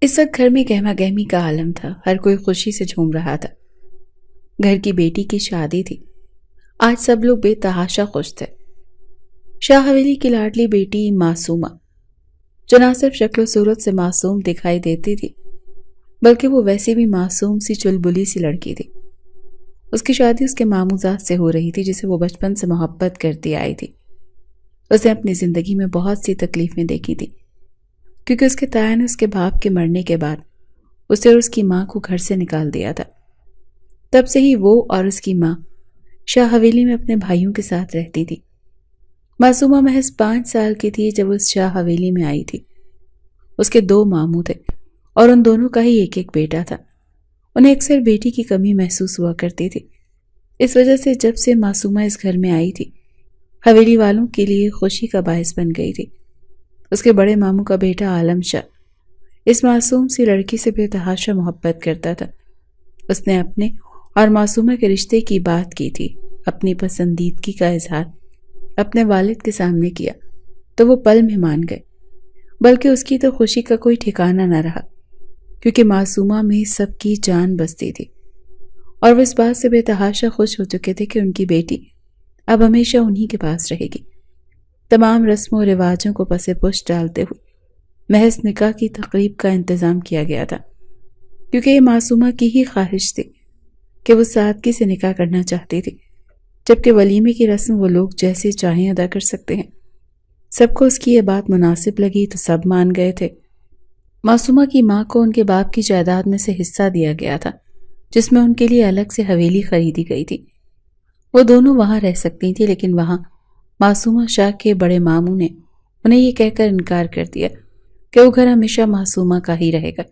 اس وقت گھر میں گہما گہمی کا عالم تھا، ہر کوئی خوشی سے جھوم رہا تھا۔ گھر کی بیٹی کی شادی تھی، آج سب لوگ بے تحاشا خوش تھے۔ شاہ حویلی کی لاڈلی بیٹی معصومہ، جو نہ صرف شکل و صورت سے معصوم دکھائی دیتی تھی بلکہ وہ ویسی بھی معصوم سی چلبلی سی لڑکی تھی۔ اس کی شادی اس کے ماموزاد سے ہو رہی تھی جسے وہ بچپن سے محبت کرتی آئی تھی۔ اس نے اپنی زندگی میں بہت سی تکلیفیں دیکھی تھی، کیونکہ اس کے تایا نے اس کے باپ کے مرنے کے بعد اسے اور اس کی ماں کو گھر سے نکال دیا تھا۔ تب سے ہی وہ اور اس کی ماں شاہ حویلی میں اپنے بھائیوں کے ساتھ رہتی تھی۔ معصومہ محض 5 سال کی تھی جب اس شاہ حویلی میں آئی تھی۔ اس کے 2 ماموں تھے اور ان دونوں کا ہی ایک ایک بیٹا تھا۔ انہیں اکثر بیٹی کی کمی محسوس ہوا کرتی تھی۔ اس وجہ سے جب سے معصومہ اس گھر میں آئی تھی، حویلی والوں کے لیے خوشی کا باعث بن گئی تھی۔ اس کے بڑے ماموں کا بیٹا عالم شاہ اس معصوم سی لڑکی سے بے تحاشا محبت کرتا تھا۔ اس نے اپنے اور معصومہ کے رشتے کی بات کی تھی، اپنی پسندیدگی کا اظہار اپنے والد کے سامنے کیا تو وہ پل میں مان گئے، بلکہ اس کی تو خوشی کا کوئی ٹھکانہ نہ رہا، کیونکہ معصومہ میں سب کی جان بستی تھی اور وہ اس بات سے بے تحاشا خوش ہو چکے تھے کہ ان کی بیٹی اب ہمیشہ انہی کے پاس رہے گی۔ تمام رسم و رواجوں کو پس پش ڈالتے ہوئے محض نکاح کی تقریب کا انتظام کیا گیا تھا، کیونکہ یہ معصومہ کی ہی خواہش تھی کہ وہ سادگی سے نکاح کرنا چاہتی تھی، جبکہ ولیمے کی رسم وہ لوگ جیسے چاہیں ادا کر سکتے ہیں۔ سب کو اس کی یہ بات مناسب لگی تو سب مان گئے تھے۔ معصومہ کی ماں کو ان کے باپ کی جائیداد میں سے حصہ دیا گیا تھا، جس میں ان کے لیے الگ سے حویلی خریدی گئی تھی۔ وہ دونوں وہاں رہ سکتی تھی، لیکن وہاں معصومہ شاہ کے بڑے ماموں نے انہیں یہ کہہ کر انکار کر دیا کہ وہ گھر ہمیشہ معصومہ کا ہی رہے گا۔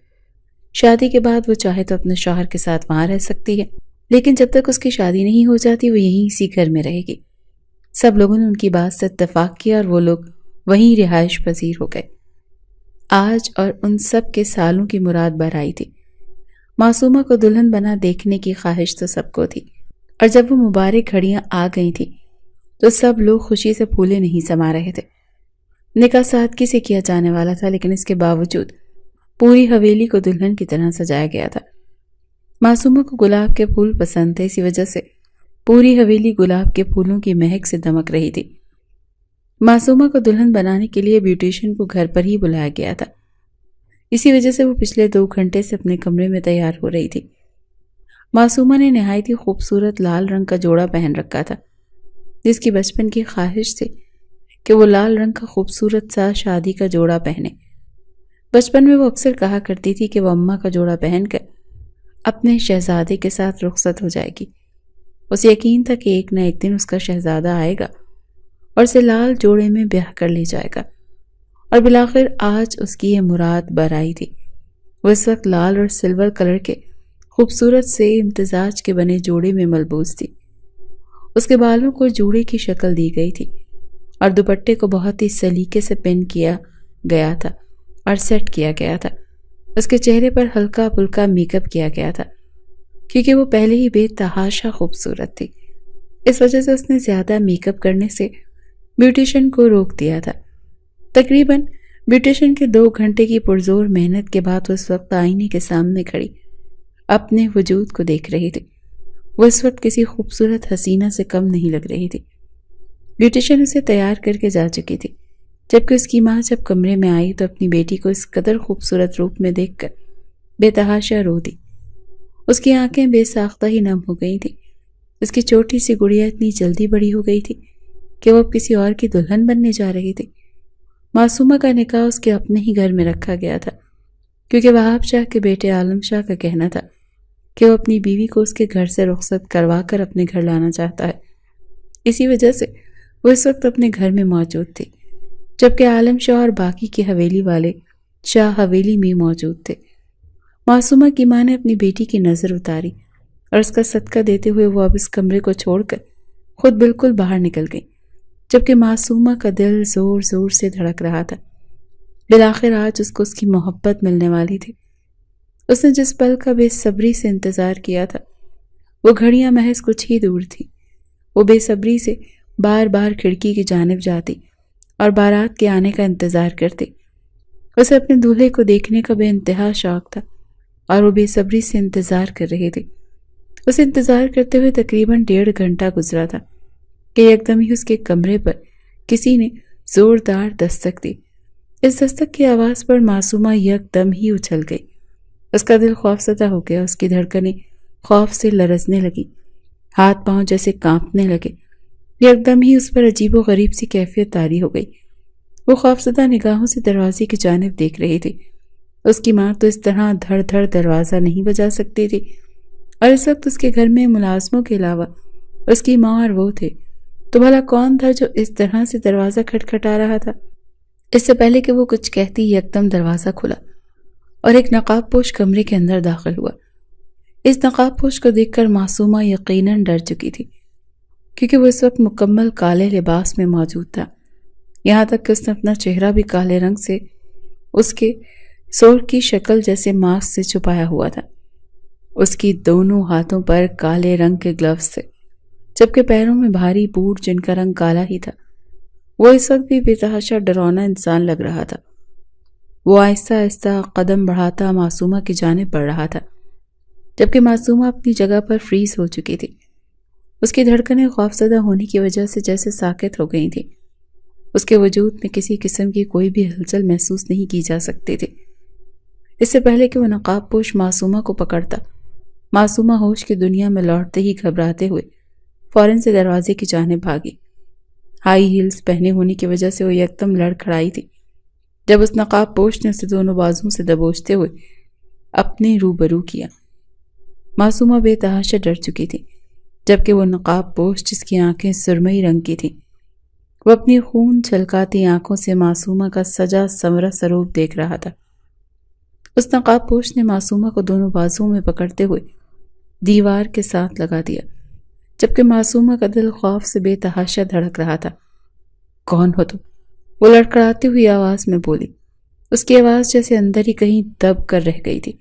شادی کے بعد وہ چاہے تو اپنے شوہر کے ساتھ وہاں رہ سکتی ہے، لیکن جب تک اس کی شادی نہیں ہو جاتی وہ یہیں اسی گھر میں رہے گی۔ سب لوگوں نے ان کی بات سے اتفاق کیا اور وہ لوگ وہیں رہائش پذیر ہو گئے۔ آج اور ان سب کے سالوں کی مراد بر آئی تھی۔ معصومہ کو دلہن بنا دیکھنے کی خواہش تو سب کو تھی، اور جب وہ مبارک گھڑیاں آ گئی تھیں تو سب لوگ خوشی سے پھولے نہیں سما رہے تھے۔ نکاح سادگی سے کیا جانے والا تھا، لیکن اس کے باوجود پوری حویلی کو دلہن کی طرح سجایا گیا تھا۔ معصومہ کو گلاب کے پھول پسند تھے، اسی وجہ سے پوری حویلی گلاب کے پھولوں کی مہک سے دمک رہی تھی۔ معصومہ کو دلہن بنانے کے لیے بیوٹیشین کو گھر پر ہی بلایا گیا تھا، اسی وجہ سے وہ پچھلے 2 گھنٹے سے اپنے کمرے میں تیار ہو رہی تھی۔ معصومہ نے نہایت ہی خوبصورت لال رنگ کا جوڑا پہن رکھا تھا، جس کی بچپن کی خواہش تھی کہ وہ لال رنگ کا خوبصورت سا شادی کا جوڑا پہنے۔ بچپن میں وہ اکثر کہا کرتی تھی کہ وہ اماں کا جوڑا پہن کر اپنے شہزادے کے ساتھ رخصت ہو جائے گی۔ اسے یقین تھا کہ ایک نہ ایک دن اس کا شہزادہ آئے گا اور اسے لال جوڑے میں بیاہ کر لے جائے گا، اور بالآخر آج اس کی یہ مراد بر آئی تھی۔ وہ اس وقت لال اور سلور کلر کے خوبصورت سے امتزاج کے بنے جوڑے میں ملبوس تھی۔ اس کے بالوں کو جوڑے کی شکل دی گئی تھی اور دوپٹے کو بہت ہی سلیقے سے پن کیا گیا تھا اور سیٹ کیا گیا تھا۔ اس کے چہرے پر ہلکا پھلکا میک اپ کیا گیا تھا، کیونکہ وہ پہلے ہی بے تحاشا خوبصورت تھی۔ اس وجہ سے اس نے زیادہ میک اپ کرنے سے بیوٹیشین کو روک دیا تھا۔ تقریباً بیوٹیشین کے 2 گھنٹے کی پرزور محنت کے بعد وہ اس وقت آئینے کے سامنے کھڑی اپنے وجود کو دیکھ رہی تھی۔ وہ اس وقت کسی خوبصورت حسینہ سے کم نہیں لگ رہی تھی۔ بیوٹیشین اسے تیار کر کے جا چکی تھی، جبکہ اس کی ماں جب کمرے میں آئی تو اپنی بیٹی کو اس قدر خوبصورت روپ میں دیکھ کر بے تحاشا رو دی۔ اس کی آنکھیں بے ساختہ ہی نم ہو گئی تھی۔ اس کی چھوٹی سی گڑیا اتنی جلدی بڑی ہو گئی تھی کہ وہ اب کسی اور کی دلہن بننے جا رہی تھی۔ معصومہ کا نکاح اس کے اپنے ہی گھر میں رکھا گیا تھا، کیونکہ وہاب شاہ کے بیٹے عالم شاہ کا کہنا تھا کہ وہ اپنی بیوی کو اس کے گھر سے رخصت کروا کر اپنے گھر لانا چاہتا ہے۔ اسی وجہ سے وہ اس وقت اپنے گھر میں موجود تھی، جبکہ عالم شاہ اور باقی کی حویلی والے شاہ حویلی میں موجود تھے۔ معصومہ کی ماں نے اپنی بیٹی کی نظر اتاری اور اس کا صدقہ دیتے ہوئے وہ اب اس کمرے کو چھوڑ کر خود بالکل باہر نکل گئی، جبکہ معصومہ کا دل زور زور سے دھڑک رہا تھا۔ بالآخر آج اس کو اس کی محبت ملنے والی تھی۔ اس نے جس پل کا بے صبری سے انتظار کیا تھا، وہ گھڑیاں محض کچھ ہی دور تھی۔ وہ بے صبری سے بار بار کھڑکی کی جانب جاتی اور بارات کے آنے کا انتظار کرتی۔ اسے اپنے دولہے کو دیکھنے کا بے انتہا شوق تھا اور وہ بے صبری سے انتظار کر رہی تھی۔ اسے انتظار کرتے ہوئے تقریباً 1.5 گھنٹہ گزرا تھا کہ یکدم ہی اس کے کمرے پر کسی نے زوردار دستک دی۔ اس دستک کی آواز پر معصومہ یکدم ہی اچھل گئی۔ اس کا دل خوف زدہ ہو گیا، اس کی دھڑکنیں خوف سے لرزنے لگی، ہاتھ پاؤں جیسے کانپنے لگے۔ یکدم ہی اس پر عجیب و غریب سی کیفیت طاری ہو گئی۔ وہ خوفزدہ نگاہوں سے دروازے کی جانب دیکھ رہی تھی۔ اس کی ماں تو اس طرح دھڑ دھڑ دروازہ نہیں بجا سکتی تھی، اور اس وقت اس کے گھر میں ملازموں کے علاوہ اس کی ماں اور وہ تھے، تو بھلا کون تھا جو اس طرح سے دروازہ کھٹکھٹا رہا تھا؟ اس سے پہلے کہ وہ کچھ کہتی یکدم دروازہ کھلا اور ایک نقاب پوش کمرے کے اندر داخل ہوا۔ اس نقاب پوش کو دیکھ کر معصومہ یقیناً ڈر چکی تھی، کیونکہ وہ اس وقت مکمل کالے لباس میں موجود تھا، یہاں تک کہ اس نے اپنا چہرہ بھی کالے رنگ سے اس کے سور کی شکل جیسے ماسک سے چھپایا ہوا تھا۔ اس کی دونوں ہاتھوں پر کالے رنگ کے گلوز تھے، جبکہ پیروں میں بھاری بوٹ جن کا رنگ کالا ہی تھا۔ وہ اس وقت بھی بے تحاشا ڈراؤنا انسان لگ رہا تھا۔ وہ آہستہ آہستہ قدم بڑھاتا معصومہ کی جانب بڑھ رہا تھا، جبکہ معصومہ اپنی جگہ پر فریز ہو چکی تھی۔ اس کی دھڑکنیں خوفزدہ ہونے کی وجہ سے جیسے ساکت ہو گئی تھیں۔ اس کے وجود میں کسی قسم کی کوئی بھی ہلچل محسوس نہیں کی جا سکتی تھی۔ اس سے پہلے کہ وہ نقاب پوش معصومہ کو پکڑتا، معصومہ ہوش کی دنیا میں لوٹتے ہی گھبراتے ہوئے فوراً سے دروازے کی جانب بھاگی۔ ہائی ہیلز پہنے ہونے کی وجہ سے وہ یکدم لڑ کھڑائی تھی جب اس نقاب پوش نے اسے دونوں بازوؤں سے دبوچتے ہوئے اپنے روبرو کیا۔ معصومہ بے تحاشا ڈر چکی تھی، جبکہ وہ نقاب پوش جس کی آنکھیں سرمئی رنگ کی تھیں، وہ اپنی خون چھلکاتی آنکھوں سے معصومہ کا سجا سنورا سروپ دیکھ رہا تھا۔ اس نقاب پوش نے معصومہ کو دونوں بازوؤں میں پکڑتے ہوئے دیوار کے ساتھ لگا دیا، جبکہ معصومہ کا دل خوف سے بے تحاشا دھڑک رہا تھا۔ کون ہو تم؟ وہ لڑکھڑاتی ہوئی آواز میں بولی۔ اس کی آواز جیسے اندر ہی کہیں دب کر رہ گئی تھی۔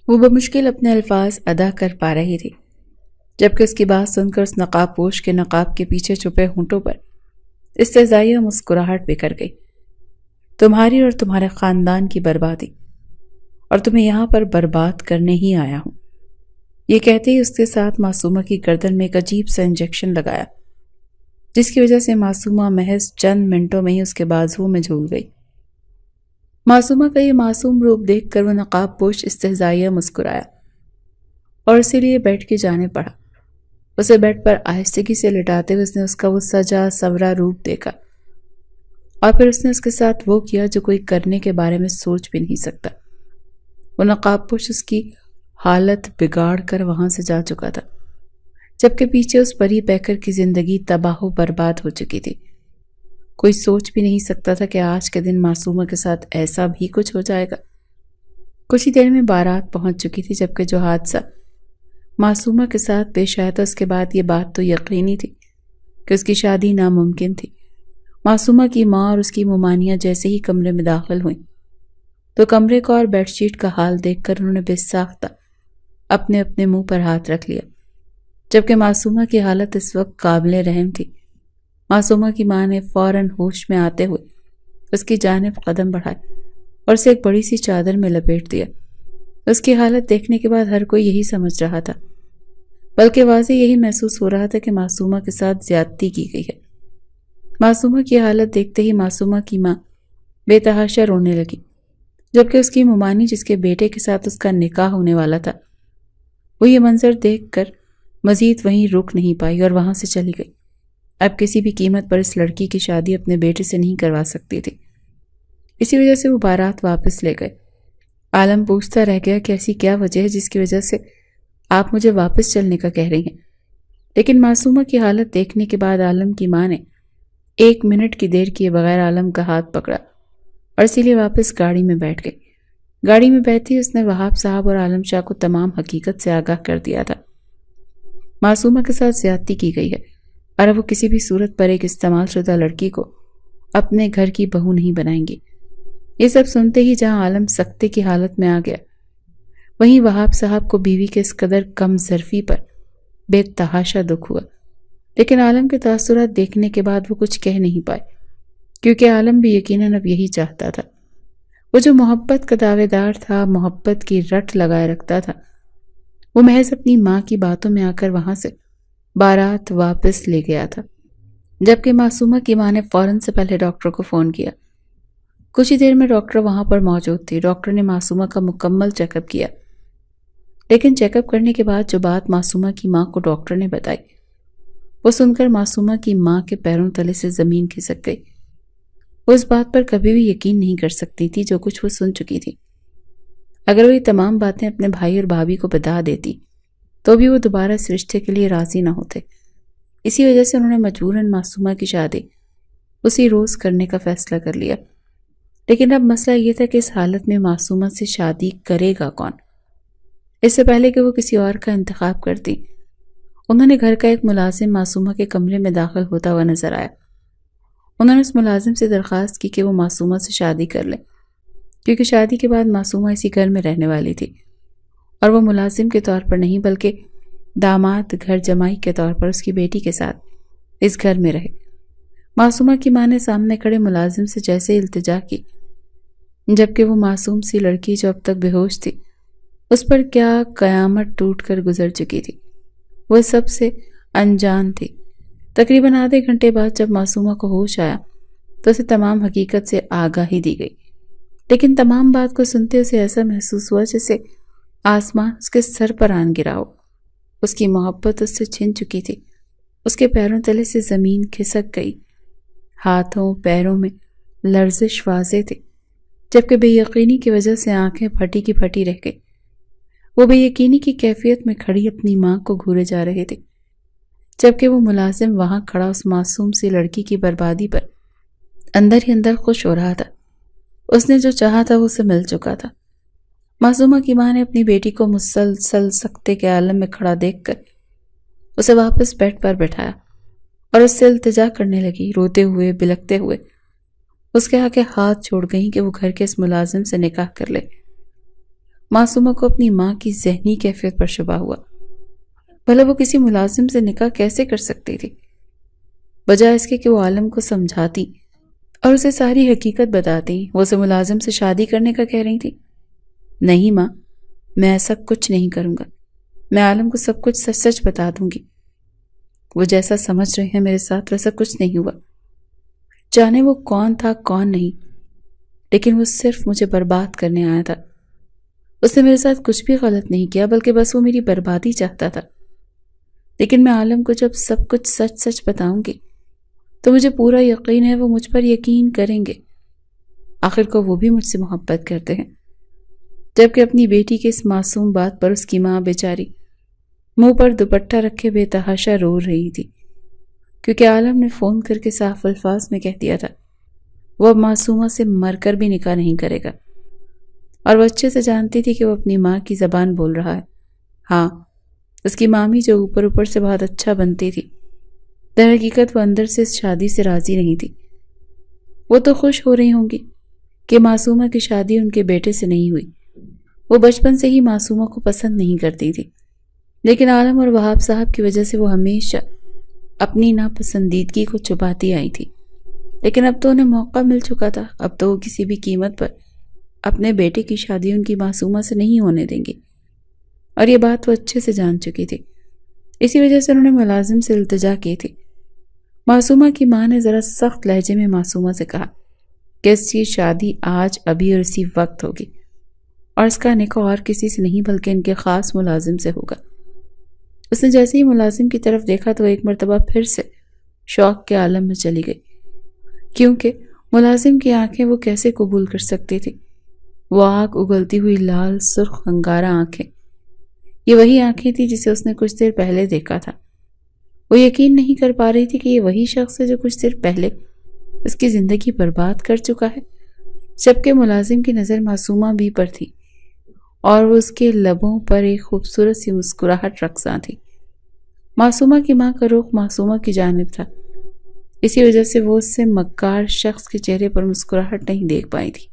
وہ بمشکل اپنے الفاظ ادا کر پا رہی تھی، جبکہ اس کی بات سن کر اس نقاب پوش کے نقاب کے پیچھے چھپے ہونٹوں پر استہزائیہ مسکراہٹ بکھر گئی۔ تمہاری اور تمہارے خاندان کی بربادی، اور تمہیں یہاں پر برباد کرنے ہی آیا ہوں۔ یہ کہتے ہی اس کے ساتھ معصومہ کی گردن میں ایک عجیب سا انجیکشن لگایا، جس کی وجہ سے معصومہ محض چند منٹوں میں ہی اس کے بازوؤں میں جھول گئی۔ معصومہ کا یہ معصوم روپ دیکھ کر وہ نقاب پوش استہزائیہ مسکرایا اور اسی لیے بیڈ کی جانب بڑھا۔ اسے بیڈ پر آہستگی سے لٹاتے ہوئے اس نے اس کا وہ سجا سورا روپ دیکھا، اور پھر اس نے اس کے ساتھ وہ کیا جو کوئی کرنے کے بارے میں سوچ بھی نہیں سکتا۔ وہ نقاب پوش اس کی حالت بگاڑ کر وہاں سے جا چکا تھا، جبکہ پیچھے اس پری پیکر کی زندگی تباہ و برباد ہو چکی تھی۔ کوئی سوچ بھی نہیں سکتا تھا کہ آج کے دن معصومہ کے ساتھ ایسا بھی کچھ ہو جائے گا۔ کچھ ہی دیر میں بارات پہنچ چکی تھی، جبکہ جو حادثہ معصومہ کے ساتھ پیش آیا تھا اس کے بعد یہ بات تو یقینی تھی کہ اس کی شادی ناممکن تھی۔ معصومہ کی ماں اور اس کی ممانیاں جیسے ہی کمرے میں داخل ہوئیں تو کمرے کا اور بیڈ شیٹ کا حال دیکھ کر انہوں نے بے ساختہ اپنے اپنے منہ پر ہاتھ رکھ لیا، جبکہ معصومہ کی حالت اس وقت قابل رحم تھی۔ معصومہ کی ماں نے فوراً ہوش میں آتے ہوئے اس کی جانب قدم بڑھائے اور اسے ایک بڑی سی چادر میں لپیٹ دیا۔ اس کی حالت دیکھنے کے بعد ہر کوئی یہی سمجھ رہا تھا، بلکہ واضح یہی محسوس ہو رہا تھا کہ معصومہ کے ساتھ زیادتی کی گئی ہے۔ معصومہ کی حالت دیکھتے ہی معصومہ کی ماں بے تحاشا رونے لگی، جبکہ اس کی ممانی جس کے بیٹے کے ساتھ اس کا نکاح ہونے والا تھا، وہ یہ منظر دیکھ کر مزید وہیں رک نہیں پائی اور وہاں سے چلی گئی۔ اب کسی بھی قیمت پر اس لڑکی کی شادی اپنے بیٹے سے نہیں کروا سکتی تھی، اسی وجہ سے وہ بارات واپس لے گئے۔ عالم پوچھتا رہ گیا کہ ایسی کیا وجہ ہے جس کی وجہ سے آپ مجھے واپس چلنے کا کہہ رہی ہیں، لیکن معصومہ کی حالت دیکھنے کے بعد عالم کی ماں نے 1 منٹ کی دیر کیے بغیر عالم کا ہاتھ پکڑا اور اسی لیے واپس گاڑی میں بیٹھ گئی۔ گاڑی میں بیٹھی اس نے وہاب صاحب اور عالم شاہ کو تمام حقیقت سے آگاہ کر دیا تھا۔ معصومہ کے ساتھ زیادتی کی گئی ہے اور اب وہ کسی بھی صورت پر ایک استعمال شدہ لڑکی کو اپنے گھر کی بہو نہیں بنائیں گی۔ یہ سب سنتے ہی جہاں عالم سکتے کی حالت میں آ گیا، وہیں وہاب صاحب کو بیوی کے اس قدر کم ظرفی پر بے تحاشا دکھ ہوا، لیکن عالم کے تاثرات دیکھنے کے بعد وہ کچھ کہہ نہیں پائے، کیونکہ عالم بھی یقیناً اب یہی چاہتا تھا۔ وہ جو محبت کا دعوے دار تھا، محبت کی رٹ لگائے رکھتا تھا، وہ محض اپنی ماں کی باتوں میں آ کر وہاں سے بارات واپس لے گیا تھا، جبکہ معصومہ کی ماں نے فوراً سے پہلے ڈاکٹر کو فون کیا۔ کچھ ہی دیر میں ڈاکٹر وہاں پر موجود تھی۔ ڈاکٹر نے معصومہ کا مکمل چیک اپ کیا، لیکن چیک اپ کرنے کے بعد جو بات معصومہ کی ماں کو ڈاکٹر نے بتائی، وہ سن کر معصومہ کی ماں کے پیروں تلے سے زمین کھسک گئی۔ وہ اس بات پر کبھی بھی یقین نہیں کر سکتی تھی جو کچھ وہ سن چکی تھی۔ اگر وہ یہ تمام باتیں اپنے بھائی اور بھابھی کو بتا دیتی تو بھی وہ دوبارہ اس رشتے کے لیے راضی نہ ہوتے۔ اسی وجہ سے انہوں نے مجبوراً معصومہ کی شادی اسی روز کرنے کا فیصلہ کر لیا۔ لیکن اب مسئلہ یہ تھا کہ اس حالت میں معصومہ سے شادی کرے گا کون؟ اس سے پہلے کہ وہ کسی اور کا انتخاب کرتی، انہوں نے گھر کا ایک ملازم معصومہ کے کمرے میں داخل ہوتا ہوا نظر آیا۔ انہوں نے اس ملازم سے درخواست کی کہ وہ معصومہ سے شادی کر لے، کیونکہ شادی کے بعد معصومہ اسی گھر میں رہنے والی تھی، اور وہ ملازم کے طور پر نہیں بلکہ داماد گھر جمائی کے طور پر اس کی بیٹی کے ساتھ اس گھر میں رہے۔ معصومہ کی ماں نے سامنے کھڑے ملازم سے جیسے التجا کی، جبکہ وہ معصوم سی لڑکی جو اب تک بے ہوش تھی، اس پر کیا قیامت ٹوٹ کر گزر چکی تھی۔ وہ سب سے انجان تھی۔ تقریباً آدھے گھنٹے بعد جب معصومہ کو ہوش آیا تو اسے تمام حقیقت سے آگاہی دی گئی، لیکن تمام بات کو سنتے اسے ایسا محسوس ہوا جیسے آسمان اس کے سر پر آن گرا ہو۔ اس کی محبت اس سے چھن چکی تھی۔ اس کے پیروں تلے سے زمین کھسک گئی۔ ہاتھوں پیروں میں لرزش واضح تھی، جبکہ بے یقینی کی وجہ سے آنکھیں پھٹی کی پھٹی رہ گئی۔ وہ بے یقینی کی کیفیت میں کھڑی اپنی ماں کو گھورے جا رہے تھے، جبکہ وہ ملازم وہاں کھڑا اس معصوم سی لڑکی کی بربادی پر اندر ہی اندر خوش ہو رہا تھا۔ اس نے جو چاہا تھا وہ اسے مل چکا تھا۔ معصومہ کی ماں نے اپنی بیٹی کو مسلسل سکتے کے عالم میں کھڑا دیکھ کر اسے واپس بیڈ پر بٹھایا اور اس سے التجا کرنے لگی، روتے ہوئے بلکتے ہوئے۔ اس کے آگے ہاتھ چھوڑ گئیں کہ وہ گھر کے اس ملازم سے نکاح کر لے۔ معصومہ کو اپنی ماں کی ذہنی کیفیت پر شبہ ہوا۔ بھلا وہ کسی ملازم سے نکاح کیسے کر سکتی تھی؟ بجائے اس کے کہ وہ عالم کو سمجھاتی اور اسے ساری حقیقت بتاتی، وہ اسے ملازم سے شادی کرنے کا کہہ رہی تھی۔ نہیں ماں، میں ایسا کچھ نہیں کروں گا۔ میں عالم کو سب کچھ سچ سچ بتا دوں گی۔ وہ جیسا سمجھ رہے ہیں میرے ساتھ ویسا کچھ نہیں ہوا۔ جانے وہ کون تھا کون نہیں، لیکن وہ صرف مجھے برباد کرنے آیا تھا۔ اس نے میرے ساتھ کچھ بھی غلط نہیں کیا، بلکہ بس وہ میری بربادی چاہتا تھا۔ لیکن میں عالم کو جب سب کچھ سچ سچ بتاؤں گی تو مجھے پورا یقین ہے وہ مجھ پر یقین کریں گے۔ آخر کو وہ بھی مجھ سے محبت کرتے ہیں۔ جبکہ اپنی بیٹی کی اس معصوم بات پر اس کی ماں بیچاری منہ پر دوپٹہ رکھے بے تحاشا رو رہی تھی، کیونکہ عالم نے فون کر کے صاف الفاظ میں کہہ دیا تھا وہ اب معصومہ سے مر کر بھی نکاح نہیں کرے گا، اور وہ اچھے سے جانتی تھی کہ وہ اپنی ماں کی زبان بول رہا ہے۔ ہاں، اس کی مامی جو اوپر اوپر سے بہت اچھا بنتی تھی، در حقیقت وہ اندر سے اس شادی سے راضی نہیں تھی۔ وہ تو خوش ہو رہی ہوں گی کہ معصومہ کی شادی ان کے بیٹے سے نہیں ہوئی۔ وہ بچپن سے ہی معصومہ کو پسند نہیں کرتی تھی، لیکن عالم اور وہاب صاحب کی وجہ سے وہ ہمیشہ اپنی ناپسندیدگی کو چھپاتی آئی تھی۔ لیکن اب تو انہیں موقع مل چکا تھا، اب تو وہ کسی بھی قیمت پر اپنے بیٹے کی شادی ان کی معصومہ سے نہیں ہونے دیں گے، اور یہ بات وہ اچھے سے جان چکی تھی۔ اسی وجہ سے انہوں نے ملازم سے التجا کی تھی۔ معصومہ کی ماں نے ذرا سخت لہجے میں معصومہ سے کہا کہ اس کی شادی آج ابھی اور اسی وقت ہوگی، اور اس کا نکاح اور کسی سے نہیں بلکہ ان کے خاص ملازم سے ہوگا۔ اس نے جیسے ہی ملازم کی طرف دیکھا تو ایک مرتبہ پھر سے شوق کے عالم میں چلی گئی، کیونکہ ملازم کی آنکھیں وہ کیسے قبول کر سکتی تھی؟ وہ آگ اگلتی ہوئی لال سرخ انگارہ آنکھیں، یہ وہی آنکھیں تھی جسے اس نے کچھ دیر پہلے دیکھا تھا۔ وہ یقین نہیں کر پا رہی تھی کہ یہ وہی شخص ہے جو کچھ دیر پہلے اس کی زندگی برباد کر چکا ہے، جبکہ ملازم کی نظر معصومہ بھی پر تھی، اور وہ اس کے لبوں پر ایک خوبصورت سی مسکراہٹ رقصاں تھی۔ معصومہ کی ماں کا رخ معصومہ کی جانب تھا، اسی وجہ سے وہ اس سے مکار شخص کے چہرے پر مسکراہٹ نہیں دیکھ پائی تھی۔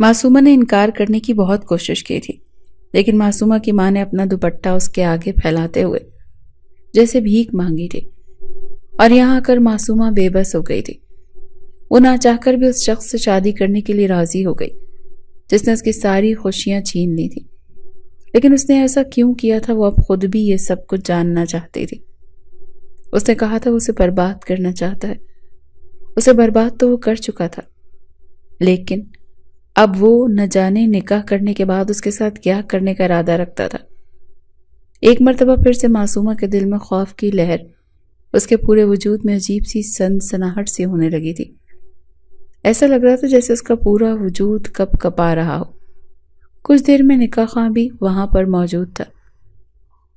معصومہ نے انکار کرنے کی بہت کوشش کی تھی، لیکن معصومہ کی ماں نے اپنا دوپٹہ اس کے آگے پھیلاتے ہوئے جیسے بھیک مانگی تھی، اور یہاں آ کر معصومہ بے بس ہو گئی تھی۔ وہ نہ چاہ کر بھی اس شخص سے شادی کرنے کے لیے راضی ہو گئی، جس نے اس کی ساری خوشیاں چھین لی تھی، لیکن اس نے ایسا کیوں کیا تھا وہ اب خود بھی یہ سب کچھ جاننا چاہتی تھی۔ اس نے کہا تھا وہ اسے برباد کرنا چاہتا ہے، اسے برباد تو وہ کر چکا تھا، لیکن اب وہ نہ جانے نکاح کرنے کے بعد اس کے ساتھ کیا کرنے کا ارادہ رکھتا تھا۔ ایک مرتبہ پھر سے معصومہ کے دل میں خوف کی لہر، اس کے پورے وجود میں عجیب سی سنسناہٹ سی ہونے لگی تھی۔ ایسا لگ رہا تھا جیسے اس کا پورا وجود کپ کپا رہا ہو۔ کچھ دیر میں نکاح خواں بھی وہاں پر موجود تھا،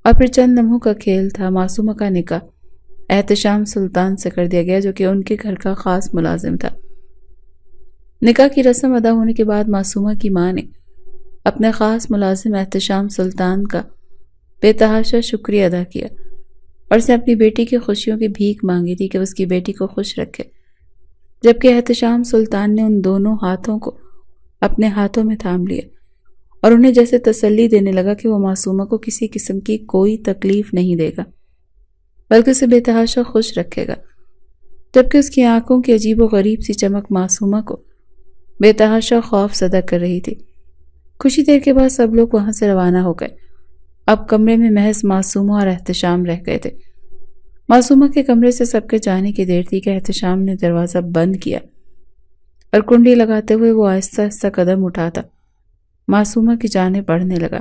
اور پھر چند لمحوں کا کھیل تھا۔ معصومہ کا نکاح احتشام سلطان سے کر دیا گیا، جو کہ ان کے گھر کا خاص ملازم تھا۔ نکاح کی رسم ادا ہونے کے بعد معصومہ کی ماں نے اپنے خاص ملازم احتشام سلطان کا بے تحاشا شکریہ ادا کیا، اور اس نے اپنی بیٹی کی خوشیوں کی بھیک مانگی تھی کہ اس کی بیٹی کو خوش رکھے، جبکہ احتشام سلطان نے ان دونوں ہاتھوں کو اپنے ہاتھوں میں تھام لیا اور انہیں جیسے تسلی دینے لگا کہ وہ معصومہ کو کسی قسم کی کوئی تکلیف نہیں دے گا، بلکہ اسے بے تحاشا خوش رکھے گا، جبکہ اس کی آنکھوں کی عجیب و غریب سی چمک معصومہ کو بے تحاشا خوف زدہ کر رہی تھی۔ کچھ دیر کے بعد سب لوگ وہاں سے روانہ ہو گئے۔ اب کمرے میں محض معصومہ اور احتشام رہ گئے تھے۔ معصومہ کے کمرے سے سب کے جانے کی دیر تھی کہ احتشام نے دروازہ بند کیا، اور کنڈی لگاتے ہوئے وہ آہستہ آہستہ قدم اٹھاتا معصومہ کی جانب بڑھنے لگا۔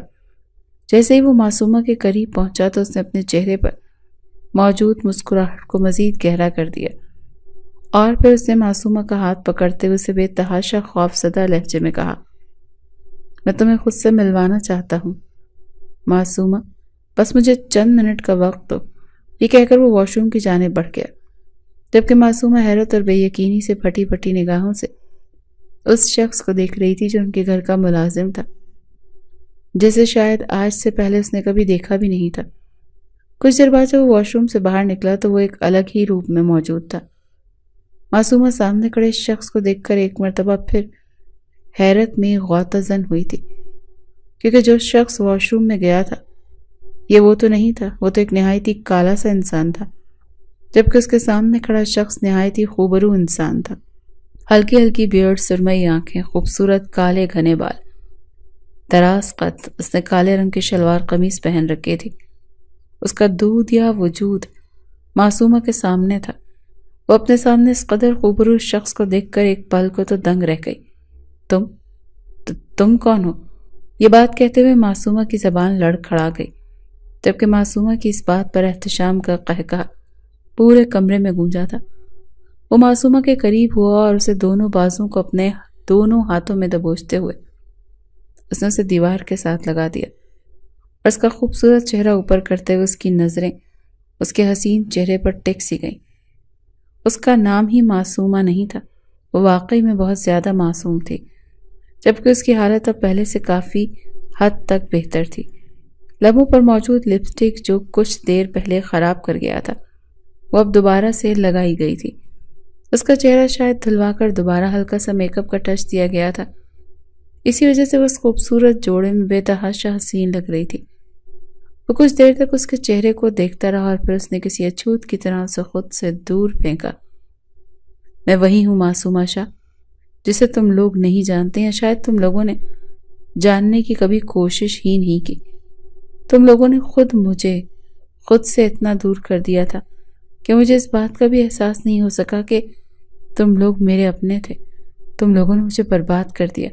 جیسے ہی وہ معصومہ کے قریب پہنچا تو اس نے اپنے چہرے پر موجود مسکراہٹ کو مزید گہرا کر دیا، اور پھر اس نے معصومہ کا ہاتھ پکڑتے ہوئے اسے بے تحاشا خوف زدہ لہجے میں کہا، میں تمہیں خود سے ملوانا چاہتا ہوں معصومہ، بس مجھے چند منٹ کا وقت دو۔ یہ کہہ کر وہ واش روم کی جانب بڑھ گیا، جبکہ معصومہ حیرت اور بے یقینی سے پھٹی پھٹی نگاہوں سے اس شخص کو دیکھ رہی تھی جو ان کے گھر کا ملازم تھا، جسے شاید آج سے پہلے اس نے کبھی دیکھا بھی نہیں تھا۔ کچھ دیر بعد جب وہ واش روم سے باہر نکلا تو وہ ایک الگ ہی روپ میں موجود تھا۔ معصومہ سامنے کھڑے اس شخص کو دیکھ کر ایک مرتبہ پھر حیرت میں غوطہ زن ہوئی تھی، کیونکہ جو شخص واش روم میں گیا تھا یہ وہ تو نہیں تھا، وہ تو ایک نہایت ہی کالا سا انسان تھا، جبکہ اس کے سامنے کھڑا شخص نہایت ہی خوبرو انسان تھا۔ ہلکی ہلکی بیئرڈ، سرمئی آنکھیں، خوبصورت کالے گھنے بال، دراز قد، اس نے کالے رنگ کی شلوار قمیص پہن رکھی تھی۔ اس کا دودھیا وجود معصومہ کے سامنے تھا۔ وہ اپنے سامنے اس قدر خوبرو شخص کو دیکھ کر ایک پل کو تو دنگ رہ گئی۔ تم کون ہو؟ یہ بات کہتے ہوئے معصومہ کی زبان لڑکھڑا گئی، جبکہ معصومہ کی اس بات پر احتشام کا قہقہا پورے کمرے میں گونجا تھا۔ وہ معصومہ کے قریب ہوا اور اسے دونوں بازوں کو اپنے دونوں ہاتھوں میں دبوچتے ہوئے اس نے اسے دیوار کے ساتھ لگا دیا، اور اس کا خوبصورت چہرہ اوپر کرتے ہوئے اس کی نظریں اس کے حسین چہرے پر ٹک سی گئیں۔ اس کا نام ہی معصومہ نہیں تھا، وہ واقعی میں بہت زیادہ معصوم تھی، جبکہ اس کی حالت اب پہلے سے کافی حد تک بہتر تھی۔ لبوں پر موجود لپسٹک جو کچھ دیر پہلے خراب کر گیا تھا وہ اب دوبارہ سے لگائی گئی تھی۔ اس کا چہرہ شاید دھلوا کر دوبارہ ہلکا سا میک اپ کا ٹچ دیا گیا تھا، اسی وجہ سے وہ اس خوبصورت جوڑے میں بے تحاشا حسین لگ رہی تھی۔ وہ کچھ دیر تک اس کے چہرے کو دیکھتا رہا، اور پھر اس نے کسی اچھوت کی طرح اسے خود سے دور پھینکا۔ میں وہی ہوں معصومہ شاہ، جسے تم لوگ نہیں جانتے، یا شاید تم لوگوں نے جاننے کی کبھی کوشش ہی نہیں کی۔ تم لوگوں نے مجھے خود سے اتنا دور کر دیا تھا کہ مجھے اس بات کا بھی احساس نہیں ہو سکا کہ تم لوگ میرے اپنے تھے۔ تم لوگوں نے مجھے برباد کر دیا،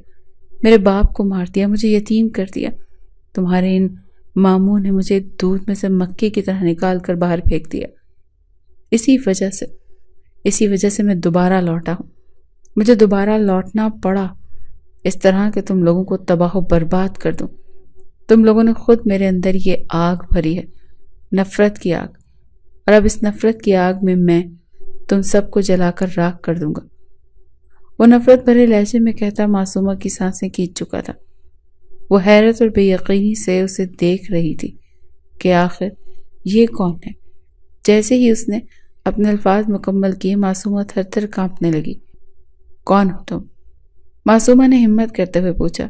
میرے باپ کو مار دیا، مجھے یتیم کر دیا۔ تمہارے ان ماموں نے مجھے دودھ میں سے مکھی کی طرح نکال کر باہر پھینک دیا۔ اسی وجہ سے میں دوبارہ لوٹا ہوں، مجھے دوبارہ لوٹنا پڑا اس طرح کہ تم لوگوں کو تباہ و برباد کر دوں۔ تم لوگوں نے خود میرے اندر یہ آگ بھری ہے، نفرت کی آگ، اور اب اس نفرت کی آگ میں تم سب کو جلا کر راکھ کر دوں گا۔ وہ نفرت بھرے لہجے میں کہتا معصومہ کی سانسیں کھینچ چکا تھا۔ وہ حیرت اور بے یقینی سے اسے دیکھ رہی تھی کہ آخر یہ کون ہے۔ جیسے ہی اس نے اپنے الفاظ مکمل کیے معصومہ تھر تھر کانپنے لگی۔ کون ہو تم؟ معصومہ نے ہمت کرتے ہوئے پوچھا،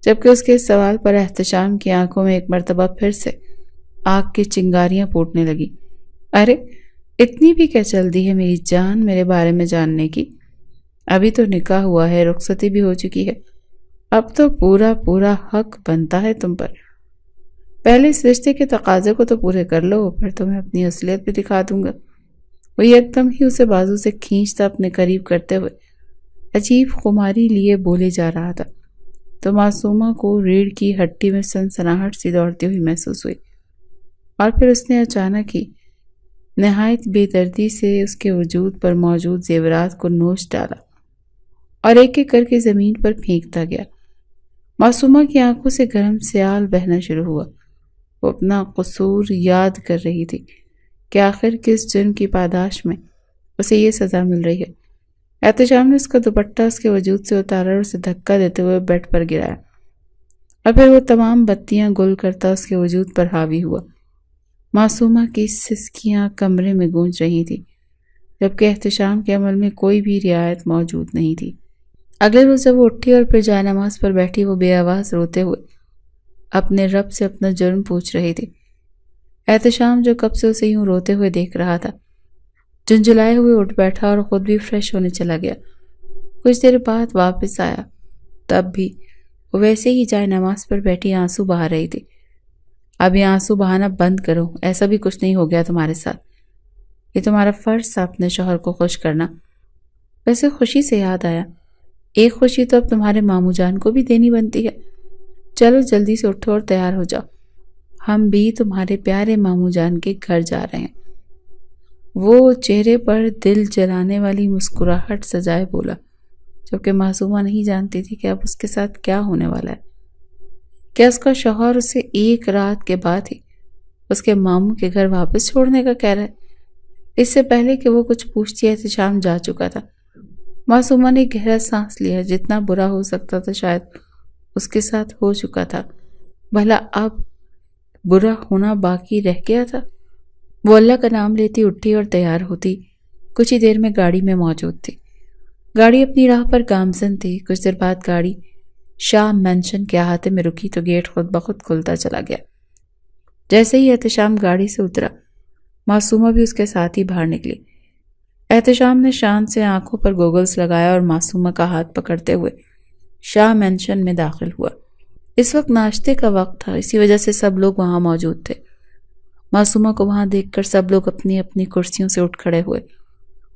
جبکہ اس کے اس سوال پر احتشام کی آنکھوں میں ایک مرتبہ پھر سے آگ کی چنگاریاں پھوٹنے لگی۔ ارے اتنی بھی کیا جلدی ہے میری جان میرے بارے میں جاننے کی؟ ابھی تو نکاح ہوا ہے، رخصتی بھی ہو چکی ہے، اب تو پورا پورا حق بنتا ہے تم پر. پہلے اس رشتے کے تقاضے کو تو پورے کر لو، پھر تمہیں اپنی اصلیت بھی دکھا دوں گا. وہ ایک دم ہی اسے بازو سے کھینچتا اپنے قریب کرتے ہوئے عجیب خماری لیے بولے جا رہا تھا تو معصومہ کو ریڑھ کی ہڈی میں سنسناہٹ سی دوڑتی ہوئی محسوس ہوئی. اور پھر اس نے اچانک ہی نہایت بے دردی سے اس کے وجود پر موجود زیورات کو نوچ ڈالا اور ایک ایک کر کے زمین پر پھینکتا گیا. معصومہ کی آنکھوں سے گرم سیال بہنا شروع ہوا. وہ اپنا قصور یاد کر رہی تھی کہ آخر کس جرم کی پاداش میں اسے یہ سزا مل رہی ہے. احتشام نے اس کا دوپٹہ اس کے وجود سے اتارا اور اسے دھکا دیتے ہوئے بیڈ پر گرایا اور پھر وہ تمام بتیاں گل کرتا اس کے وجود پر حاوی ہوا. معصومہ کی سسکیاں کمرے میں گونج رہی تھی جبکہ احتشام کے عمل میں کوئی بھی رعایت موجود نہیں تھی. اگلے روز جب وہ اٹھی اور پھر جائے نماز پر بیٹھی، وہ بے آواز روتے ہوئے اپنے رب سے اپنا جرم پوچھ رہی تھی. احتشام جو کب سے اسے یوں روتے ہوئے دیکھ رہا تھا جھنجھلائے ہوئے اٹھ بیٹھا اور خود بھی فریش ہونے چلا گیا. کچھ دیر بعد واپس آیا. تب بھی وہ ویسے ہی جائے نماز پر بیٹھی آنسو بہا رہی تھی. اب یہ آنسو بہانا بند کرو، ایسا بھی کچھ نہیں ہو گیا تمہارے ساتھ. یہ تمہارا فرض تھا اپنے شوہر کو خوش کرنا. ویسے خوشی سے یاد آیا، ایک خوشی تو اب تمہارے ماموں جان کو بھی دینی بنتی ہے. چلو جلدی سے اٹھو اور تیار ہو جاؤ، ہم بھی تمہارے پیارے ماموں جان کے گھر جا رہے ہیں. وہ چہرے پر دل جلانے والی مسکراہٹ سجائے بولا جبکہ معصومہ نہیں جانتی تھی کہ اب اس کے ساتھ کیا ہونے والا ہے. کیا اس کا شوہر اسے ایک رات کے بعد ہی اس کے ماموں کے گھر واپس چھوڑنے کا کہہ رہا ہے؟ اس سے پہلے کہ وہ کچھ پوچھتی احتشام جا چکا تھا. معصومہ نے گہرا سانس لیا. جتنا برا ہو سکتا تھا شاید اس کے ساتھ ہو چکا تھا، بھلا اب برا ہونا باقی رہ گیا تھا. وہ اللہ کا نام لیتی اٹھی اور تیار ہوتی کچھ ہی دیر میں گاڑی میں موجود تھی. گاڑی اپنی راہ پر گامزن تھی. کچھ دیر بعد گاڑی شاہ مینشن کے احاطے میں رکی تو گیٹ خود بخود کھلتا چلا گیا. جیسے ہی احتشام گاڑی سے اترا، معصومہ بھی اس کے ساتھ ہی باہر نکلی. احتشام نے شان سے آنکھوں پر گوگلز لگایا اور معصومہ کا ہاتھ پکڑتے ہوئے شاہ مینشن میں داخل ہوا. اس وقت ناشتے کا وقت تھا، اسی وجہ سے سب لوگ وہاں موجود تھے. معصومہ کو وہاں دیکھ کر سب لوگ اپنی اپنی کرسیوں سے اٹھ کھڑے ہوئے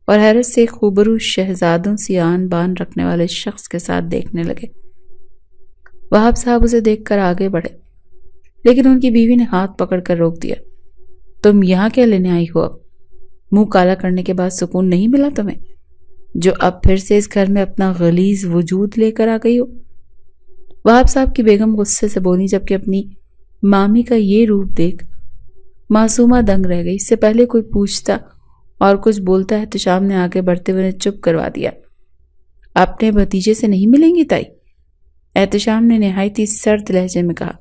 اور حیرت سے خوبرو شہزادوں سی آن بان رکھنے والے شخص کے ساتھ دیکھنے لگے. وہاب صاحب اسے دیکھ کر آگے بڑھے لیکن ان کی بیوی نے ہاتھ پکڑ کر روک دیا. تم یہاں کیا لینے آئی ہو؟ اب منہ کالا کرنے کے بعد سکون نہیں ملا تمہیں جو اب پھر سے اس گھر میں اپنا غلیظ وجود لے کر آ گئی ہو؟ وہاب صاحب کی بیگم غصے سے بولی جبکہ اپنی مامی کا یہ روپ دیکھ معصومہ دنگ رہ گئی. اس سے پہلے کوئی پوچھتا اور کچھ بولتا احتشام نے آگے بڑھتے ہوئے چپ کروا دیا. اپنے بھتیجے سے نہیں ملیں گی تائی؟ احتشام نے نہایت ہی سرد لہجے میں کہا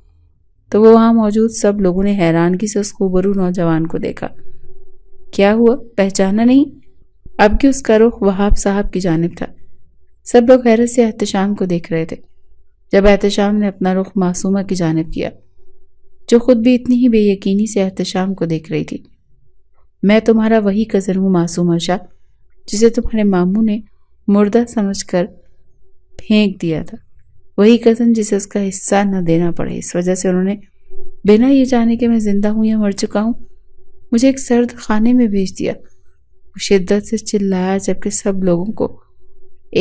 تو وہ وہاں موجود سب لوگوں نے حیرانگی سے اس خوبرو نوجوان کو دیکھا. کیا ہوا، پہچانا نہیں؟ اب کہ اس کا رخ وہاب صاحب کی جانب تھا. سب لوگ حیرت سے احتشام کو دیکھ رہے تھے. جب احتشام نے اپنا رخ معصومہ کی جانب کیا جو خود بھی اتنی ہی بے یقینی سے احتشام کو دیکھ رہی تھی. میں تمہارا وہی کزن ہوں معصومہ شاہ جسے تمہارے ماموں نے مردہ سمجھ کر پھینک دیا تھا. وہی کزن جسے اس کا حصہ نہ دینا پڑے. اس وجہ سے انہوں نے بنا یہ جانے کہ میں زندہ ہوں یا مر چکا ہوں مجھے ایک سرد خانے میں بھیج دیا. وہ شدت سے چلایا جبکہ سب لوگوں کو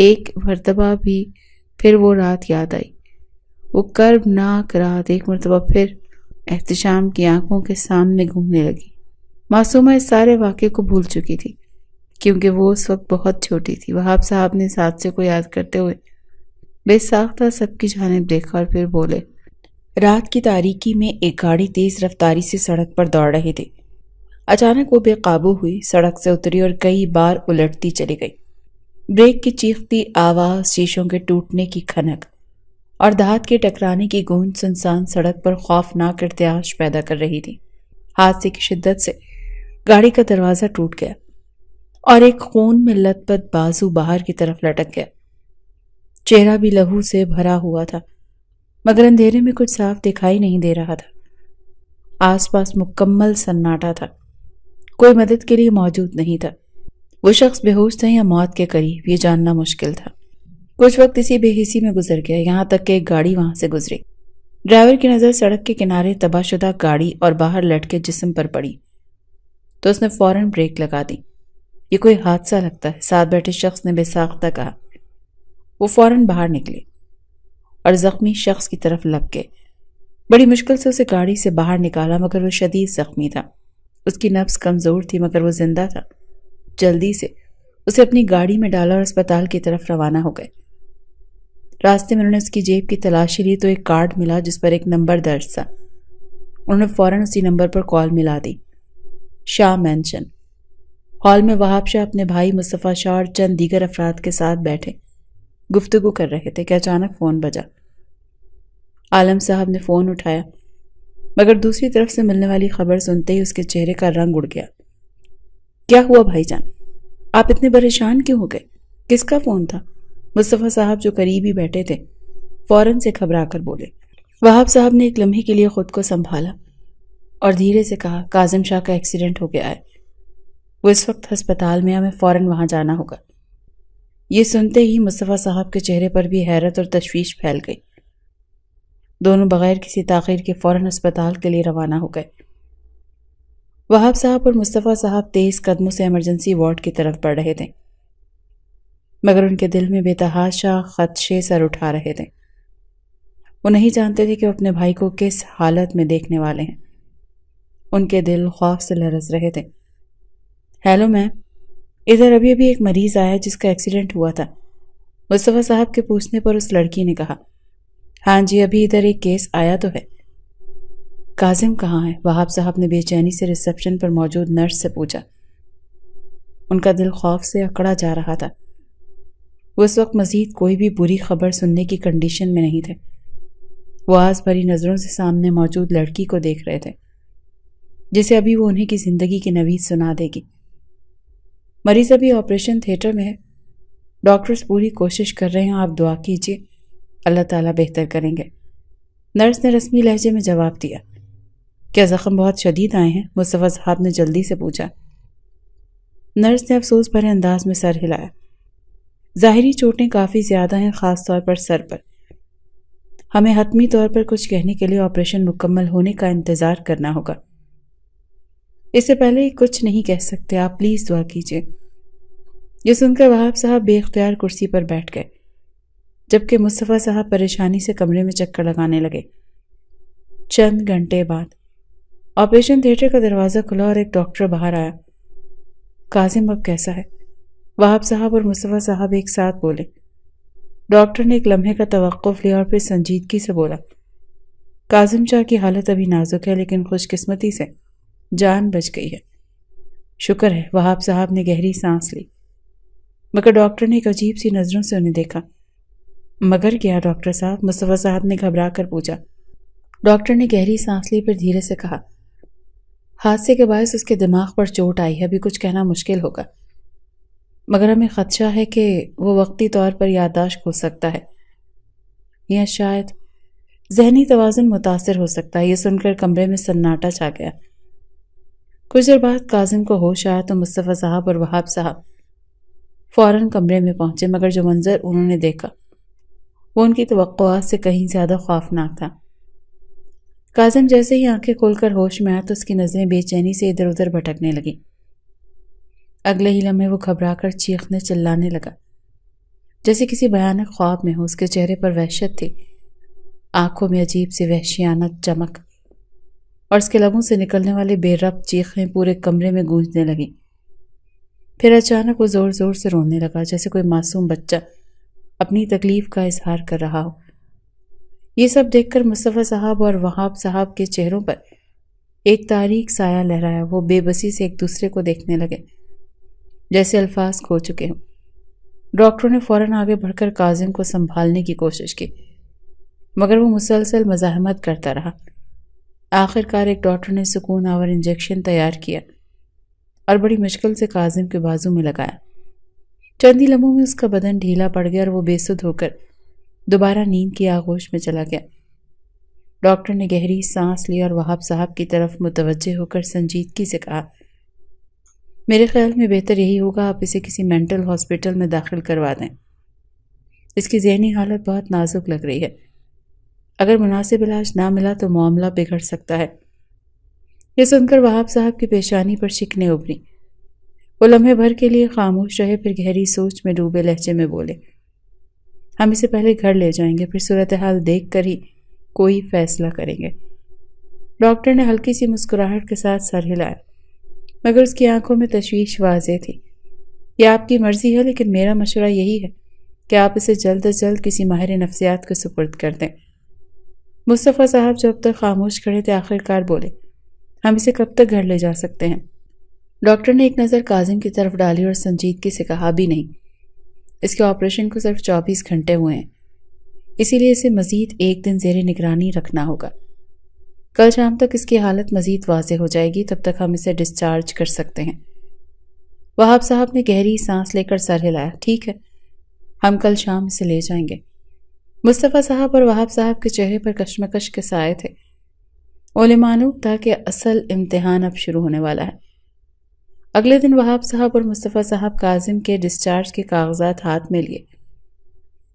ایک مرتبہ بھی پھر وہ رات یاد آئی. وہ کربناک رات ایک مرتبہ پھر احتشام کی آنکھوں کے سامنے گھومنے لگی. معصومہ اس سارے واقعے کو بھول چکی تھی کیونکہ وہ اس وقت بہت چھوٹی تھی. وہاب صاحب نے اس حادثے کو یاد کرتے ہوئے بے ساختہ سب کی جانب دیکھا اور پھر بولے. رات کی تاریکی میں ایک گاڑی تیز رفتاری سے سڑک پر دوڑ رہی تھی. اچانک وہ بے قابو ہوئی، سڑک سے اتری اور کئی بار الٹتی چلی گئی. بریک کی چیختی آواز، شیشوں کے ٹوٹنے کی کھنک اور دھات کے ٹکرانے کی گونج سنسان سڑک پر خوفناک ارتعاش پیدا کر رہی تھی. حادثے کی شدت سے گاڑی کا دروازہ ٹوٹ گیا اور ایک خون میں لت پت بازو باہر کی طرف لٹک گیا. چہرہ بھی لہو سے بھرا ہوا تھا مگر اندھیرے میں کچھ صاف دکھائی نہیں دے رہا تھا. آس پاس مکمل سناٹا تھا، کوئی مدد کے لیے موجود نہیں تھا. وہ شخص بے ہوش تھا یا موت کے قریب یہ جاننا مشکل تھا. کچھ وقت اسی بے حسی میں گزر گیا، یہاں تک کہ ایک گاڑی وہاں سے گزری۔ ڈرائیور کی نظر سڑک کے کنارے تباہ شدہ گاڑی اور باہر لٹکے جسم پر پڑی تو اس نے فوراً بریک لگا دی۔ یہ کوئی حادثہ لگتا ہے، ساتھ بیٹھے شخص نے بے ساختہ کہا۔ وہ فوراً باہر نکلے اور زخمی شخص کی طرف لپ گئے۔ بڑی مشکل سے اسے گاڑی سے باہر نکالا، مگر وہ شدید زخمی تھا۔ اس کی نبض کمزور تھی مگر وہ زندہ تھا۔ جلدی سے اسے اپنی گاڑی میں ڈالا اور اسپتال کی طرف روانہ ہو گئے۔ راستے میں انہوں نے اس کی جیب کی تلاشی لی تو ایک کارڈ ملا جس پر ایک نمبر درج تھا۔ انہوں نے فوراً اسی نمبر پر کال ملا دی۔ شاہ مینشن۔ ہال میں وہاب شاہ اپنے بھائی مصطفیٰ شاہ اور چند دیگر افراد کے ساتھ بیٹھے گفتگو کر رہے تھے کہ اچانک فون بجا۔ عالم صاحب نے فون اٹھایا مگر دوسری طرف سے ملنے والی خبر سنتے ہی اس کے چہرے کا رنگ اڑ گیا۔ کیا ہوا بھائی جان؟ آپ اتنے پریشان کیوں ہو گئے؟ کس کا فون تھا؟ مصطفیٰ صاحب جو قریب ہی بیٹھے تھے فوراً سے گھبرا کر بولے۔ وہاب صاحب نے ایک لمحے کے لیے خود کو سنبھالا اور دھیرے سے کہا، کاظم شاہ کا ایکسیڈنٹ ہو گیا ہے، وہ اس وقت ہسپتال میں، ہمیں فوراً وہاں جانا ہوگا۔ یہ سنتے ہی مصطفیٰ صاحب کے چہرے پر بھی حیرت اور تشویش پھیل گئی۔ دونوں بغیر کسی تاخیر کے فوراً ہسپتال کے لیے روانہ ہو گئے۔ وہاب صاحب اور مصطفیٰ صاحب تیز قدموں سے ایمرجنسی وارڈ کی طرف بڑھ رہے تھے مگر ان کے دل میں بے تحاشا خدشے سر اٹھا رہے تھے۔ وہ نہیں جانتے تھے کہ وہ اپنے بھائی کو کس حالت میں دیکھنے والے ہیں۔ ان کے دل خوف سے لرز رہے تھے۔ ہیلو میم، ادھر ابھی ایک مریض آیا جس کا ایکسیڈنٹ ہوا تھا، مصطفیٰ صاحب کے پوچھنے پر اس لڑکی نے کہا۔ ہاں جی، ابھی ادھر ایک کیس آیا تو ہے۔ کاظم کہاں ہے؟ وہاب صاحب نے بے چینی سے ریسیپشن پر موجود نرس سے پوچھا۔ ان کا دل خوف سے اکڑا جا رہا تھا۔ وہ اس وقت مزید کوئی بھی بری خبر سننے کی کنڈیشن میں نہیں تھے۔ وہ آس بھری نظروں سے سامنے موجود لڑکی کو دیکھ رہے تھے جسے ابھی وہ انہیں کی زندگی کی نوید سنا دے گی۔ مریض ابھی آپریشن تھیٹر میں ہے، ڈاکٹرز پوری کوشش کر رہے ہیں، آپ دعا کیجیے، اللہ تعالیٰ بہتر کریں گے۔ نرس نے رسمی لہجے میں جواب دیا۔ کیا زخم بہت شدید آئے ہیں؟ مصطفیٰ صاحب نے جلدی سے پوچھا۔ نرس نے افسوس بھرے انداز میں سر ہلایا۔ ظاہری چوٹیں کافی زیادہ ہیں، خاص طور پر سر پر۔ ہمیں حتمی طور پر کچھ کہنے کے لیے آپریشن مکمل ہونے کا انتظار کرنا ہوگا۔ اس سے پہلے کچھ نہیں کہہ سکتے، آپ پلیز دعا کیجیے۔ یہ سن کر وہاب صاحب بے اختیار کرسی پر بیٹھ گئے جبکہ مصطفیٰ صاحب پریشانی سے کمرے میں چکر لگانے لگے۔ چند گھنٹے بعد آپریشن تھیٹر کا دروازہ کھلا اور ایک ڈاکٹر باہر آیا۔ کاظم اب کیسا ہے؟ وہاب صاحب اور مصطفیٰ صاحب ایک ساتھ بولے۔ ڈاکٹر نے ایک لمحے کا توقف لیا اور پھر سنجیدگی سے بولا، کاظم شاہ کی حالت ابھی نازک ہے لیکن خوش قسمتی سے جان بچ گئی ہے۔ شکر ہے۔ وہاب صاحب نے گہری سانس لی مگر ڈاکٹر نے ایک عجیب سی نظروں سے انہیں دیکھا۔ مگر کیا ڈاکٹر صاحب؟ مصطفیٰ صاحب نے گھبرا کر پوچھا۔ ڈاکٹر نے گہری سانس لی پھر دھیرے سے کہا، حادثے کے باعث اس کے دماغ پر چوٹ آئی ہے، ابھی کچھ کہنا مشکل ہوگا مگر ہمیں خدشہ ہے کہ وہ وقتی طور پر یادداشت کھو سکتا ہے یا شاید ذہنی توازن متاثر ہو سکتا ہے۔ یہ سن کر کمرے میں سناٹا چھا گیا۔ کچھ دیر بعد کاظم کو ہوش آیا تو مصطفیٰ صاحب اور وہاب صاحب فوراً کمرے میں پہنچے مگر جو منظر انہوں نے دیکھا وہ ان کی توقعات سے کہیں زیادہ خوفناک تھا۔ کاظم جیسے ہی آنکھیں کھول کر ہوش میں آیا تو اس کی نظریں بے چینی سے ادھر ادھر بھٹکنے لگیں۔ اگلے ہی لمحے وہ گھبرا کر چیخنے چلانے لگا جیسے کسی بھیانک خواب میں ہو۔ اس کے چہرے پر وحشت تھی، آنکھوں میں عجیب سی وحشیانہ چمک اور اس کے لبوں سے نکلنے والے بے ربط چیخیں پورے کمرے میں گونجنے لگیں۔ پھر اچانک وہ زور زور سے رونے لگا جیسے کوئی معصوم بچہ اپنی تکلیف کا اظہار کر رہا ہو۔ یہ سب دیکھ کر مصطفیٰ صاحب اور وہاب صاحب کے چہروں پر ایک تاریک سایہ لہرایا۔ وہ بے بسی سے ایک دوسرے کو دیکھنے لگے جیسے الفاظ کھو چکے ہوں۔ ڈاکٹروں نے فوراً آگے بڑھ کر کاظم کو سنبھالنے کی کوشش کی مگر وہ مسلسل مزاحمت کرتا رہا۔ آخر کار ایک ڈاکٹر نے سکون آور انجیکشن تیار کیا اور بڑی مشکل سے کاظم کے بازو میں لگایا۔ چند ہی لمحوں میں اس کا بدن ڈھیلا پڑ گیا اور وہ بے سدھ ہو کر دوبارہ نیند کی آغوش میں چلا گیا۔ ڈاکٹر نے گہری سانس لی اور وہاب صاحب کی طرف متوجہ ہو کر سنجیدگی سے کہا، میرے خیال میں بہتر یہی ہوگا آپ اسے کسی مینٹل ہاسپٹل میں داخل کروا دیں۔ اس کی ذہنی حالت بہت نازک لگ رہی ہے۔ اگر مناسب علاج نہ ملا تو معاملہ بگڑ سکتا ہے۔ یہ سن کر وہاب صاحب کی پیشانی پر شکنیں ابھری۔ وہ لمحے بھر کے لیے خاموش رہے، پھر گہری سوچ میں ڈوبے لہجے میں بولے، ہم اسے پہلے گھر لے جائیں گے، پھر صورتحال دیکھ کر ہی کوئی فیصلہ کریں گے۔ ڈاکٹر نے ہلکی سی مسکراہٹ کے ساتھ سر ہلایا، مگر اس کی آنکھوں میں تشویش واضح تھی۔ یہ آپ کی مرضی ہے، لیکن میرا مشورہ یہی ہے کہ آپ اسے جلد از جلد کسی ماہر نفسیات کو سپرد کر دیں۔ مصطفیٰ صاحب جو اب تک خاموش کھڑے تھے آخر کار بولے، ہم اسے کب تک گھر لے جا سکتے ہیں؟ ڈاکٹر نے ایک نظر کاظم کی طرف ڈالی اور سنجیدگی سے کہا، بھی نہیں، اس کے آپریشن کو صرف 24 گھنٹے ہوئے ہیں، اسی لیے اسے مزید ایک دن زیر نگرانی رکھنا ہوگا۔ کل شام تک اس کی حالت مزید واضح ہو جائے گی، تب تک ہم اسے ڈسچارج کر سکتے ہیں۔ وہاب صاحب نے گہری سانس لے کر سر ہلایا، ٹھیک ہے، ہم کل شام اسے لے جائیں گے۔ مصطفیٰ صاحب اور وہاب صاحب کے چہرے پر کشمکش کے سائے تھے۔ انہیں معلوم تھا کہ اصل امتحان اب شروع ہونے والا ہے۔ اگلے دن وہاب صاحب اور مصطفیٰ صاحب کاظم کے ڈسچارج کے کاغذات ہاتھ میں لیے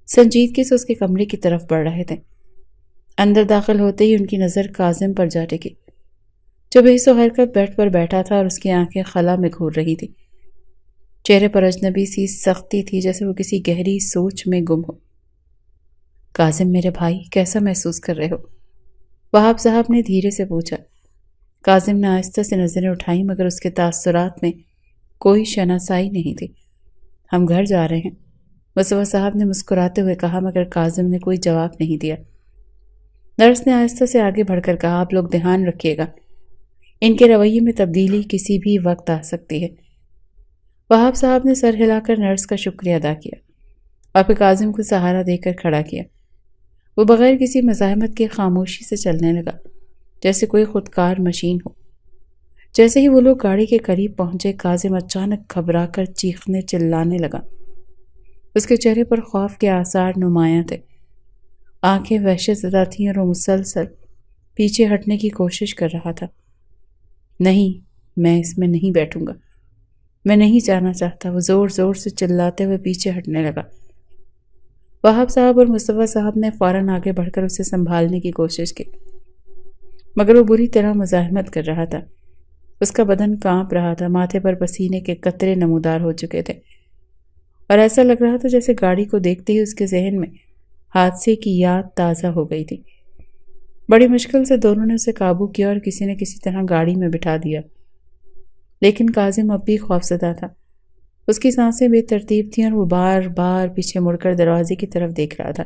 سنجیدگی سے اس کے کمرے کی طرف بڑھ رہے تھے۔ اندر داخل ہوتے ہی ان کی نظر کاظم پر جا ٹکی، جو بے حس و حرکت بیڈ پر بیٹھا تھا اور اس کی آنکھیں خلا میں گھور رہی تھی۔ چہرے پر اجنبی سی سختی تھی، جیسے وہ کسی گہری سوچ میں گم ہو۔ کاظم میرے بھائی، کیسا محسوس کر رہے ہو؟ وہاب صاحب نے دھیرے سے پوچھا۔ کاظم نے آہستہ سے نظریں اٹھائیں، مگر اس کے تاثرات میں کوئی شناسائی نہیں تھی۔ ہم گھر جا رہے ہیں، مصطفیٰ صاحب نے مسکراتے ہوئے کہا، مگر کاظم نے کوئی جواب نہیں دیا۔ نرس نے آہستہ سے آگے بڑھ کر کہا، آپ لوگ دھیان رکھیے گا، ان کے رویے میں تبدیلی کسی بھی وقت آ سکتی ہے۔ وہاب صاحب نے سر ہلا کر نرس کا شکریہ ادا کیا اور پھر کاظم کو سہارا دے کر کھڑا کیا۔ وہ بغیر کسی مزاحمت کے خاموشی سے چلنے لگا، جیسے کوئی خودکار مشین ہو۔ جیسے ہی وہ لوگ گاڑی کے قریب پہنچے، کاظم اچانک گھبرا کر چیخنے چلانے لگا۔ اس کے چہرے پر خوف کے آثار نمایاں تھے، آنکھیں وحشت زدہ تھیں اور وہ مسلسل پیچھے ہٹنے کی کوشش کر رہا تھا۔ نہیں، میں اس میں نہیں بیٹھوں گا، میں نہیں جانا چاہتا، وہ زور زور سے چلاتے ہوئے پیچھے ہٹنے لگا۔ وہاب صاحب اور مصطفیٰ صاحب نے فوراً آگے بڑھ کر اسے سنبھالنے کی کوشش کی، مگر وہ بری طرح مزاحمت کر رہا تھا۔ اس کا بدن کانپ رہا تھا، ماتھے پر پسینے کے قطرے نمودار ہو چکے تھے، اور ایسا لگ رہا تھا جیسے گاڑی کو دیکھتے ہی اس کے ذہن میں حادثے کی یاد تازہ ہو گئی تھی۔ بڑی مشکل سے دونوں نے اسے قابو کیا اور کسی نے کسی طرح گاڑی میں بٹھا دیا، لیکن کاظم اب بھی خوفزدہ تھا۔ اس کی سانسیں بے ترتیب تھیں اور وہ بار بار پیچھے مڑ کر دروازے کی طرف دیکھ رہا تھا،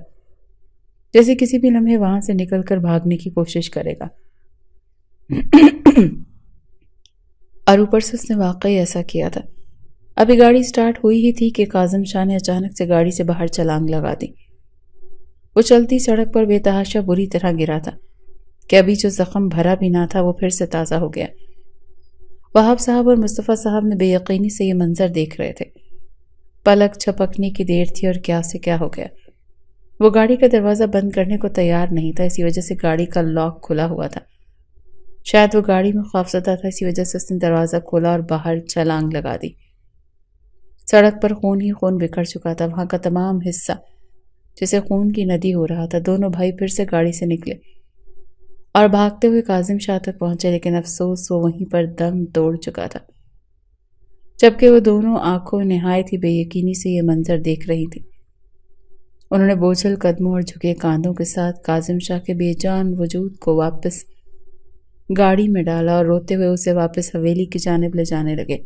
جیسے کسی بھی لمحے وہاں سے نکل کر بھاگنے کی کوشش کرے گا۔ اور اوپر سے اس نے واقعی ایسا کیا تھا۔ ابھی گاڑی سٹارٹ ہوئی ہی تھی کہ کاظم شاہ نے اچانک سے گاڑی سے باہر چھلانگ لگا دی۔ وہ چلتی سڑک پر بے تحاشا بری طرح گرا تھا کہ ابھی جو زخم بھرا بھی نہ تھا وہ پھر سے تازہ ہو گیا۔ وہاب صاحب اور مصطفیٰ صاحب نے بے یقینی سے یہ منظر دیکھ رہے تھے۔ پلک چھپکنے کی دیر تھی اور کیا سے کیا ہو گیا۔ وہ گاڑی کا دروازہ بند کرنے کو تیار نہیں تھا، اسی وجہ سے گاڑی کا لاک کھلا ہوا تھا۔ شاید وہ گاڑی میں خوفزدہ تھا، اسی وجہ سے اس نے دروازہ کھولا اور باہر چھلانگ لگا دی۔ سڑک پر خون ہی خون بکھر چکا تھا، وہاں کا تمام حصہ جیسے خون کی ندی ہو رہا تھا۔ دونوں بھائی پھر سے گاڑی سے نکلے اور بھاگتے ہوئے کاظم شاہ تک پہنچے، لیکن افسوس وہ وہیں پر دم توڑ چکا تھا، جبکہ وہ دونوں آنکھوں نہایت ہی بے یقینی سے یہ منظر دیکھ رہی تھی۔ انہوں نے بوجھل قدموں اور جھکے کاندھوں کے ساتھ کاظم شاہ کے بے جان وجود کو واپس گاڑی میں ڈالا اور روتے ہوئے اسے واپس حویلی کی جانب لے جانے لگے۔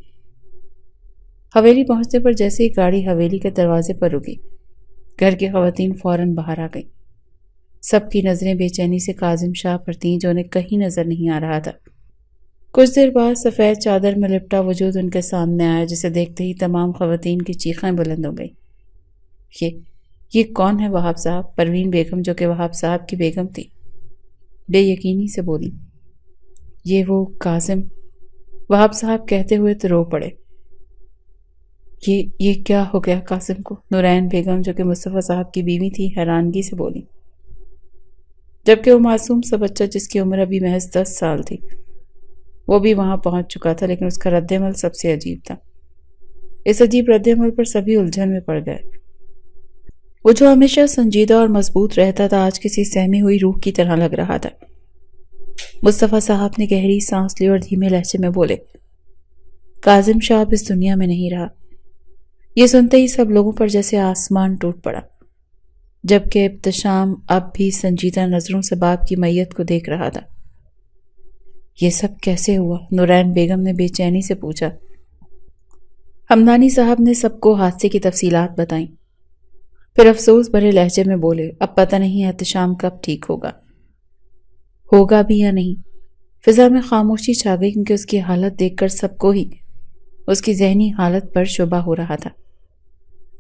حویلی پہنچنے پر جیسے ہی گاڑی حویلی کے دروازے پر رکی، گھر کی خواتین فوراً باہر آ گئیں۔ سب کی نظریں بے چینی سے کاظم شاہ پر تھیں، جو انہیں کہیں نظر نہیں آ رہا تھا۔ کچھ دیر بعد سفید چادر میں لپٹا وجود ان کے سامنے آیا، جسے دیکھتے ہی تمام خواتین کی چیخیں بلند ہو گئیں۔ یہ کون ہے وہاب صاحب؟ پروین بیگم، جو کہ وہاب صاحب کی بیگم تھی، بے یقینی سے بولی۔ یہ وہ کاظم، وہاب صاحب کہتے ہوئے تو رو پڑے۔ یہ کیا ہو گیا کاظم کو؟ نورین بیگم، جو کہ مصطفیٰ صاحب کی بیوی تھی، حیرانگی سے بولی، جبکہ وہ معصوم سا بچہ جس کی عمر ابھی محض 10 سال تھی وہ بھی وہاں پہنچ چکا تھا، لیکن اس کا رد عمل سب سے عجیب تھا۔ اس عجیب رد عمل پر سبھی الجھن میں پڑ گئے۔ وہ جو ہمیشہ سنجیدہ اور مضبوط رہتا تھا آج کسی سہمی ہوئی روح کی طرح لگ رہا تھا۔ مصطفیٰ صاحب نے گہری سانس لی اور دھیمے لہجے میں بولے، کاظم شاہ اب اس دنیا میں نہیں رہا۔ یہ سنتے ہی سب لوگوں پر جیسے آسمان ٹوٹ پڑا، جبکہ احتشام اب بھی سنجیدہ نظروں سے باپ کی میت کو دیکھ رہا تھا۔ یہ سب کیسے ہوا؟ نورین بیگم نے بے چینی سے پوچھا۔ ہمدانی صاحب نے سب کو حادثے کی تفصیلات بتائیں، پھر افسوس بھرے لہجے میں بولے، اب پتہ نہیں احتشام کب ٹھیک ہوگا بھی یا نہیں۔ فضا میں خاموشی چھا گئی کیونکہ اس کی حالت دیکھ کر سب کو ہی اس کی ذہنی حالت پر شبہ ہو رہا تھا۔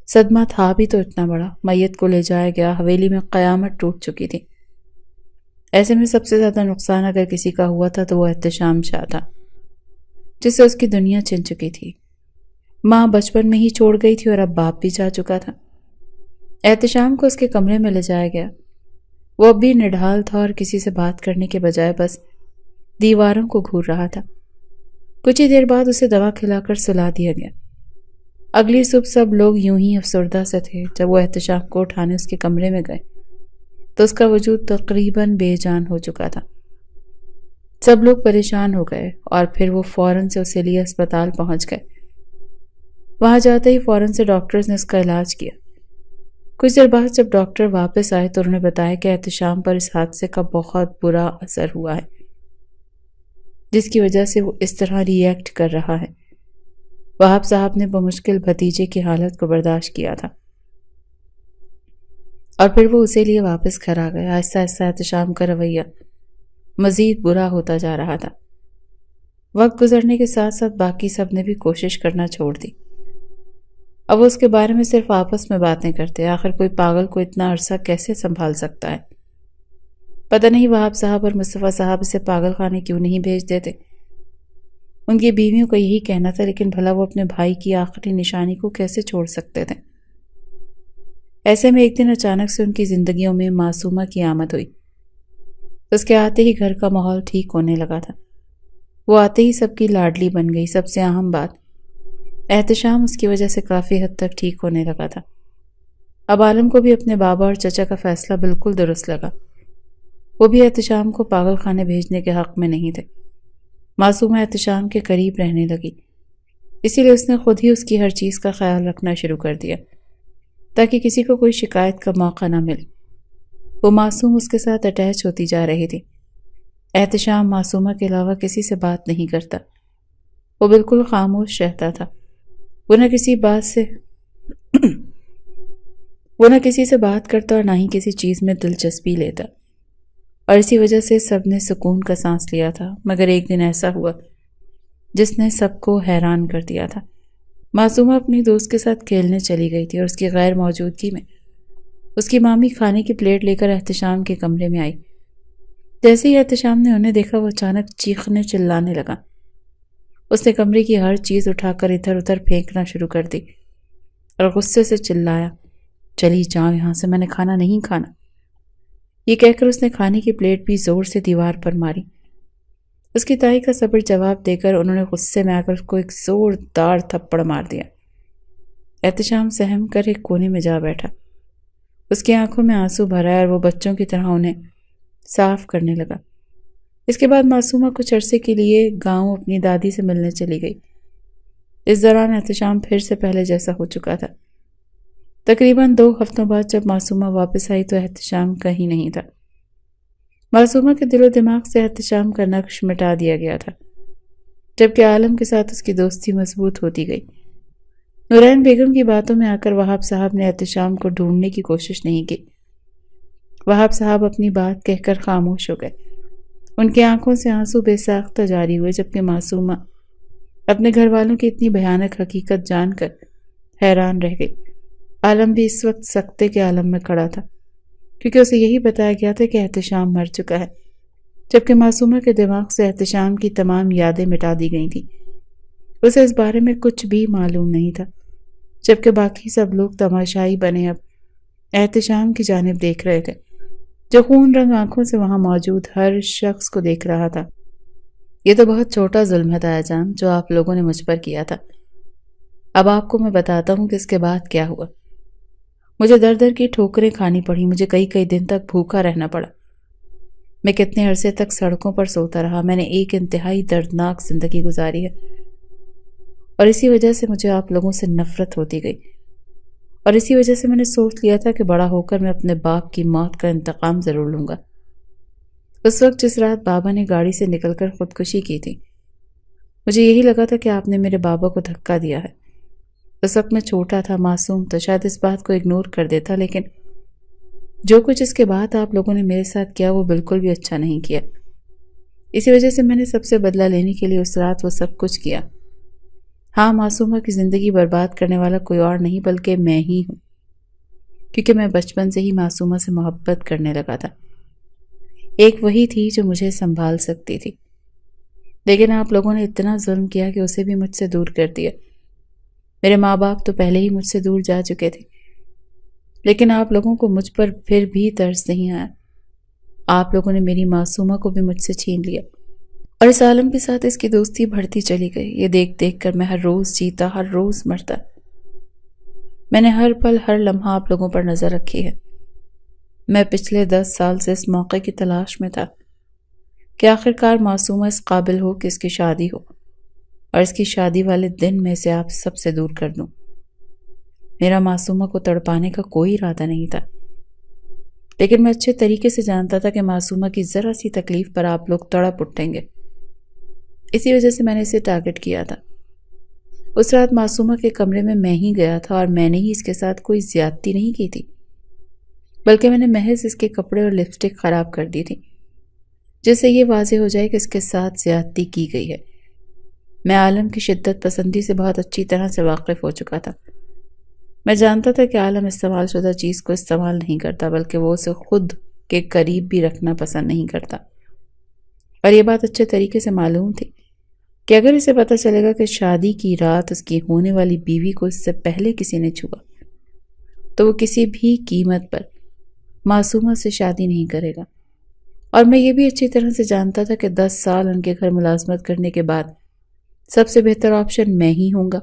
صدمہ تھا بھی تو اتنا بڑا، میت کو لے جایا گیا، حویلی میں قیامت ٹوٹ چکی تھی۔ ایسے میں سب سے زیادہ نقصان اگر کسی کا ہوا تھا تو وہ احتشام شاہ تھا، جس سے اس کی دنیا چھن چکی تھی۔ ماں بچپن میں ہی چھوڑ گئی تھی اور اب باپ بھی جا چکا تھا۔ احتشام کو اس کے کمرے میں لے جایا گیا۔ وہ اب بھی نڈھال تھا اور کسی سے بات کرنے کے بجائے بس دیواروں کو گھور رہا تھا۔ کچھ ہی دیر بعد اسے دوا کھلا کر سلا دیا گیا۔ اگلی صبح سب لوگ یوں ہی افسردہ سے تھے۔ جب وہ احتشام کو اٹھانے اس کے کمرے میں گئے تو اس کا وجود تقریباً بے جان ہو چکا تھا۔ سب لوگ پریشان ہو گئے اور پھر وہ فوراً سے اسے لیے اسپتال پہنچ گئے۔ وہاں جاتے ہی فوراً سے ڈاکٹرز نے اس کا علاج کیا۔ کچھ دیر بعد جب ڈاکٹر واپس آئے تو انہوں نے بتایا کہ احتشام پر اس حادثے کا بہت برا اثر ہوا ہے، جس کی وجہ سے وہ اس طرح ری ایکٹ کر رہا ہے۔ وہاب صاحب نے بمشکل بھتیجے کی حالت کو برداشت کیا تھا اور پھر وہ اسے لیے واپس گھر آ گیا۔ آہستہ آہستہ احتشام کا رویہ مزید برا ہوتا جا رہا تھا۔ وقت گزرنے کے ساتھ ساتھ باقی سب نے بھی کوشش کرنا چھوڑ دی۔ اب وہ اس کے بارے میں صرف آپس میں باتیں کرتے۔ آخر کوئی پاگل کو اتنا عرصہ کیسے سنبھال سکتا ہے؟ پتہ نہیں وہاب صاحب اور مصطفیٰ صاحب اسے پاگل خانے کیوں نہیں بھیج دیتے۔ ان کی بیویوں کا یہی کہنا تھا، لیکن بھلا وہ اپنے بھائی کی آخری نشانی کو کیسے چھوڑ سکتے تھے؟ ایسے میں ایک دن اچانک سے ان کی زندگیوں میں معصومہ کی آمد ہوئی۔ اس کے آتے ہی گھر کا ماحول ٹھیک ہونے لگا تھا۔ وہ آتے ہی سب کی لاڈلی بن گئی۔ سب سے اہم بات، احتشام اس کی وجہ سے کافی حد تک ٹھیک ہونے لگا تھا۔ اب عالم کو بھی اپنے بابا اور چچا کا فیصلہ بالکل درست لگا۔ وہ بھی احتشام کو پاگل خانے بھیجنے کے حق میں نہیں تھے۔ معصومہ احتشام کے قریب رہنے لگی، اسی لیے اس نے خود ہی اس کی ہر چیز کا خیال رکھنا شروع کر دیا تاکہ کسی کو کوئی شکایت کا موقع نہ ملے۔ وہ معصوم اس کے ساتھ اٹیچ ہوتی جا رہی تھی۔ احتشام معصومہ کے علاوہ کسی سے بات نہیں کرتا۔ وہ بالکل خاموش رہتا تھا۔ وہ نہ کسی سے بات کرتا اور نہ ہی کسی چیز میں دلچسپی لیتا، اور اسی وجہ سے سب نے سکون کا سانس لیا تھا۔ مگر ایک دن ایسا ہوا جس نے سب کو حیران کر دیا تھا۔ معصومہ اپنی دوست کے ساتھ کھیلنے چلی گئی تھی اور اس کی غیر موجودگی میں اس کی مامی کھانے کی پلیٹ لے کر احتشام کے کمرے میں آئی۔ جیسے ہی احتشام نے انہیں دیکھا وہ اچانک چیخنے چلانے لگا۔ اس نے کمرے کی ہر چیز اٹھا کر ادھر ادھر پھینکنا شروع کر دی اور غصے سے چلایا، چلی جاؤ یہاں سے، میں نے کھانا نہیں کھانا۔ یہ کہہ کر اس نے کھانے کی پلیٹ بھی زور سے دیوار پر ماری۔ اس کی تائی کا صبر جواب دے کر انہوں نے غصے میں آ کر اس کو ایک زوردار تھپڑ مار دیا۔ احتشام سہم کر ایک کونے میں جا بیٹھا۔ اس کی آنکھوں میں آنسو بھر آئے اور وہ بچوں کی طرح انہیں صاف کرنے لگا۔ اس کے بعد معصومہ کچھ عرصے کے لیے گاؤں اپنی دادی سے ملنے چلی گئی۔ اس دوران احتشام پھر سے پہلے جیسا ہو چکا تھا۔ تقریباً 2 ہفتوں بعد جب معصومہ واپس آئی تو احتشام کہیں نہیں تھا۔ معصومہ کے دل و دماغ سے احتشام کا نقش مٹا دیا گیا تھا، جبکہ عالم کے ساتھ اس کی دوستی مضبوط ہوتی گئی۔ نورین بیگم کی باتوں میں آ کر وہاب صاحب نے احتشام کو ڈھونڈنے کی کوشش نہیں کی۔ وہاب صاحب اپنی بات کہہ کر خاموش ہو گئے۔ ان کی آنکھوں سے آنسو بے ساختہ جاری ہوئے، جبکہ معصومہ اپنے گھر والوں کی اتنی بھیانک حقیقت جان کر حیران رہ گئی۔ عالم بھی اس وقت سکتے کے عالم میں کھڑا تھا، کیونکہ اسے یہی بتایا گیا تھا کہ احتشام مر چکا ہے، جبکہ معصومہ کے دماغ سے احتشام کی تمام یادیں مٹا دی گئی تھیں۔ اسے اس بارے میں کچھ بھی معلوم نہیں تھا، جبکہ باقی سب لوگ تماشائی بنے اب احتشام کی جانب دیکھ رہے تھے، جو خون رنگ آنکھوں سے وہاں موجود ہر شخص کو دیکھ رہا تھا۔ یہ تو بہت چھوٹا ظلم ہے تایا جان جو آپ لوگوں نے مجھ پر کیا تھا۔ اب آپ کو میں بتاتا ہوں کہ اس کے بعد کیا ہوا۔ مجھے در در کی ٹھوکریں کھانی پڑی، مجھے کئی کئی دن تک بھوکا رہنا پڑا، میں کتنے عرصے تک سڑکوں پر سوتا رہا، میں نے ایک انتہائی دردناک زندگی گزاری ہے، اور اسی وجہ سے مجھے آپ لوگوں سے نفرت ہوتی گئی، اور اسی وجہ سے میں نے سوچ لیا تھا کہ بڑا ہو کر میں اپنے باپ کی موت کا انتقام ضرور لوں گا۔ اس وقت جس رات بابا نے گاڑی سے نکل کر خودکشی کی تھی، مجھے یہی لگا تھا کہ آپ نے میرے بابا کو دھکا دیا ہے۔ اس وقت میں چھوٹا تھا، معصوم، تو شاید اس بات کو اگنور کر دیتا، لیکن جو کچھ اس کے بعد آپ لوگوں نے میرے ساتھ کیا وہ بالکل بھی اچھا نہیں کیا۔ اسی وجہ سے میں نے سب سے بدلہ لینے کے لیے اس رات وہ سب کچھ کیا۔ ہاں، معصومہ کی زندگی برباد کرنے والا کوئی اور نہیں بلکہ میں ہی ہوں، کیونکہ میں بچپن سے ہی معصومہ سے محبت کرنے لگا تھا۔ ایک وہی تھی جو مجھے سنبھال سکتی تھی، لیکن آپ لوگوں نے اتنا ظلم کیا کہ اسے بھی مجھ سے دور کر دیا۔ میرے ماں باپ تو پہلے ہی مجھ سے دور جا چکے تھے، لیکن آپ لوگوں کو مجھ پر پھر بھی ترس نہیں آیا۔ آپ لوگوں نے میری معصومہ کو بھی مجھ سے چھین لیا، اور اس عالم کے ساتھ اس کی دوستی بڑھتی چلی گئی۔ یہ دیکھ دیکھ کر میں ہر روز جیتا، ہر روز مرتا۔ میں نے ہر پل، ہر لمحہ آپ لوگوں پر نظر رکھی ہے۔ میں پچھلے 10 سال سے اس موقع کی تلاش میں تھا کہ آخرکار معصومہ اس قابل ہو کہ اس کی شادی ہو، اور اس کی شادی والے دن میں سے آپ سب سے دور کر دوں۔ میرا معصومہ کو تڑپانے کا کوئی ارادہ نہیں تھا، لیکن میں اچھے طریقے سے جانتا تھا کہ معصومہ کی ذرا سی تکلیف پر آپ لوگ تڑپ اٹھیں گے، اسی وجہ سے میں نے اسے ٹارگٹ کیا تھا۔ اس رات معصومہ کے کمرے میں ہی گیا تھا، اور میں نے ہی اس کے ساتھ کوئی زیادتی نہیں کی تھی، بلکہ میں نے محض اس کے کپڑے اور لپسٹک خراب کر دی تھی، جس سے یہ واضح ہو جائے کہ اس کے ساتھ زیادتی کی گئی ہے۔ میں عالم کی شدت پسندی سے بہت اچھی طرح سے واقف ہو چکا تھا۔ میں جانتا تھا کہ عالم استعمال شدہ چیز کو استعمال نہیں کرتا، بلکہ وہ اسے خود کے قریب بھی رکھنا پسند نہیں کرتا، اور یہ بات اچھے طریقے سے معلوم تھی کہ اگر اسے پتہ چلے گا کہ شادی کی رات اس کی ہونے والی بیوی کو اس سے پہلے کسی نے چھوا، تو وہ کسی بھی قیمت پر معصومہ سے شادی نہیں کرے گا۔ اور میں یہ بھی اچھی طرح سے جانتا تھا کہ 10 سال ان کے گھر ملازمت کرنے کے بعد سب سے بہتر آپشن میں ہی ہوں گا،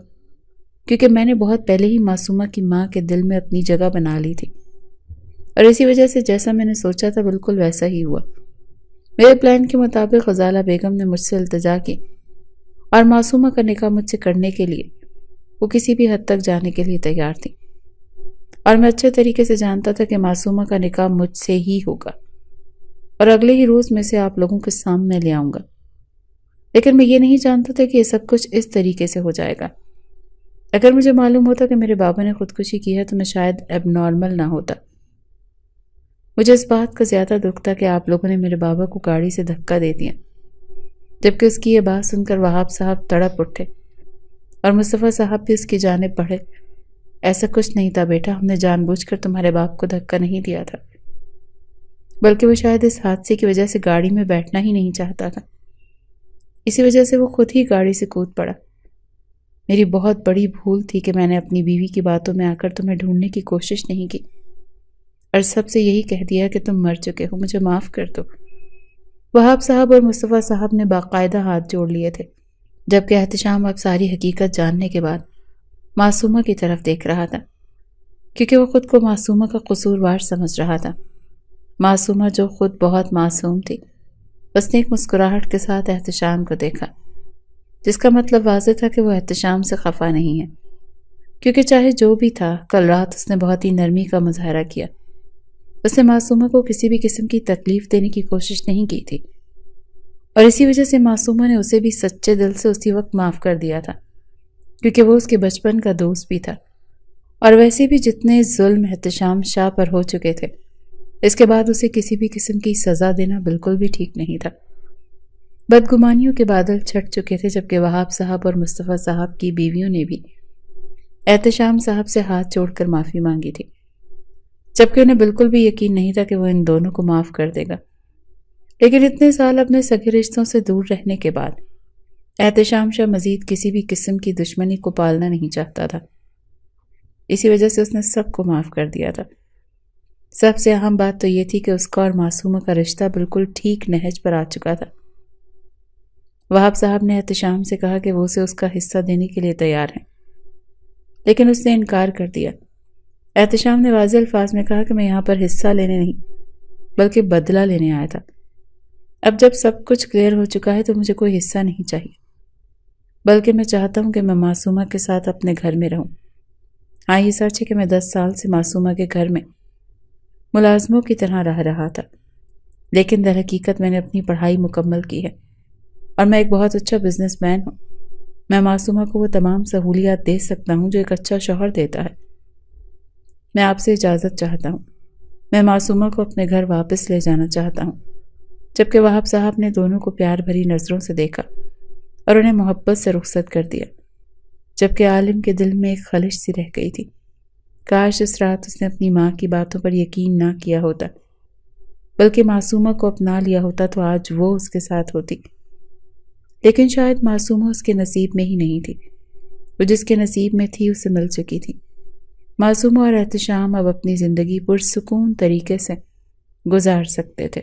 کیونکہ میں نے بہت پہلے ہی معصومہ کی ماں کے دل میں اپنی جگہ بنا لی تھی، اور اسی وجہ سے جیسا میں نے سوچا تھا بالکل ویسا ہی ہوا۔ میرے پلان کے مطابق غزالہ بیگم نے مجھ سے التجا کی، اور معصومہ کا نکاح مجھ سے کرنے کے لیے وہ کسی بھی حد تک جانے کے لیے تیار تھی، اور میں اچھے طریقے سے جانتا تھا کہ معصومہ کا نکاح مجھ سے ہی ہوگا، اور اگلے ہی روز میں سے آپ لوگوں کے سامنے لے آؤں گا۔ لیکن میں یہ نہیں جانتا تھا کہ یہ سب کچھ اس طریقے سے ہو جائے گا۔ اگر مجھے معلوم ہوتا کہ میرے بابا نے خودکشی کی ہے تو میں شاید اب نارمل نہ ہوتا۔ مجھے اس بات کا زیادہ دکھ تھا کہ آپ لوگوں نے میرے بابا کو گاڑی سے دھکا دے دیا، جبکہ اس کی یہ بات سن کر وہاب صاحب تڑپ اٹھے، اور مصطفیٰ صاحب بھی اس کی جانب بڑھے۔ ایسا کچھ نہیں تھا بیٹا، ہم نے جان بوجھ کر تمہارے باپ کو دھکا نہیں دیا تھا، بلکہ وہ شاید اس حادثے کی وجہ سے گاڑی میں بیٹھنا ہی نہیں چاہتا تھا، اسی وجہ سے وہ خود ہی گاڑی سے کود پڑا۔ میری بہت بڑی بھول تھی کہ میں نے اپنی بیوی کی باتوں میں آ کر تمہیں ڈھونڈنے کی کوشش نہیں کی، اور سب سے یہی کہہ دیا کہ تم مر چکے ہو، مجھے معاف کر دو۔ وہاب صاحب اور مصطفیٰ صاحب نے باقاعدہ ہاتھ جوڑ لیے تھے، جبکہ احتشام اب ساری حقیقت جاننے کے بعد معصومہ کی طرف دیکھ رہا تھا، کیونکہ وہ خود کو معصومہ کا قصوروار سمجھ رہا تھا۔ معصومہ جو خود بہت معصوم تھی، اس نے ایک مسکراہٹ کے ساتھ احتشام کو دیکھا، جس کا مطلب واضح تھا کہ وہ احتشام سے خفا نہیں ہے، کیونکہ چاہے جو بھی تھا، کل رات اس نے بہت ہی نرمی کا مظاہرہ کیا۔ اس نے معصومہ کو کسی بھی قسم کی تکلیف دینے کی کوشش نہیں کی تھی، اور اسی وجہ سے معصومہ نے اسے بھی سچے دل سے اسی وقت معاف کر دیا تھا، کیونکہ وہ اس کے بچپن کا دوست بھی تھا، اور ویسے بھی جتنے ظلم احتشام شاہ پر ہو چکے تھے، اس کے بعد اسے کسی بھی قسم کی سزا دینا بالکل بھی ٹھیک نہیں تھا۔ بدگمانیوں کے بادل چھٹ چکے تھے، جبکہ وہاب صاحب اور مصطفیٰ صاحب کی بیویوں نے بھی احتشام صاحب سے ہاتھ جوڑ کر معافی مانگی تھی، جبکہ انہیں بالکل بھی یقین نہیں تھا کہ وہ ان دونوں کو معاف کر دے گا۔ لیکن اتنے سال اپنے سگے رشتوں سے دور رہنے کے بعد احتشام شاہ مزید کسی بھی قسم کی دشمنی کو پالنا نہیں چاہتا تھا، اسی وجہ سے اس نے سب کو معاف کر دیا تھا۔ سب سے اہم بات تو یہ تھی کہ اس کا اور معصومہ کا رشتہ بالکل ٹھیک نہج پر آ چکا تھا۔ وہاب صاحب نے احتشام سے کہا کہ وہ اسے اس کا حصہ دینے کے لیے تیار ہیں، لیکن اس نے انکار کر دیا، احتشام نے واضح الفاظ میں کہا کہ میں یہاں پر حصہ لینے نہیں بلکہ بدلہ لینے آیا تھا۔ اب جب سب کچھ کلیئر ہو چکا ہے تو مجھے کوئی حصہ نہیں چاہیے، بلکہ میں چاہتا ہوں کہ میں معصومہ کے ساتھ اپنے گھر میں رہوں۔ ہاں یہ سچ ہے کہ میں 10 سال سے معصومہ کے گھر میں ملازموں کی طرح رہ رہا تھا، لیکن در حقیقت میں نے اپنی پڑھائی مکمل کی ہے اور میں ایک بہت اچھا بزنس مین ہوں۔ میں معصومہ کو وہ تمام سہولیات دے سکتا ہوں جو ایک اچھا شوہر دیتا ہے۔ میں آپ سے اجازت چاہتا ہوں، میں معصومہ کو اپنے گھر واپس لے جانا چاہتا ہوں۔ جبکہ وہاب صاحب نے دونوں کو پیار بھری نظروں سے دیکھا اور انہیں محبت سے رخصت کر دیا، جبکہ عالم کے دل میں ایک خلش سی رہ گئی تھی۔ کاش اس رات اس نے اپنی ماں کی باتوں پر یقین نہ کیا ہوتا، بلکہ معصومہ کو اپنا لیا ہوتا تو آج وہ اس کے ساتھ ہوتی۔ لیکن شاید معصومہ اس کے نصیب میں ہی نہیں تھی، وہ جس کے نصیب میں تھی اسے مل چکی تھی۔ معصومہ اور احتشام اب اپنی زندگی پرسکون طریقے سے گزار سکتے تھے۔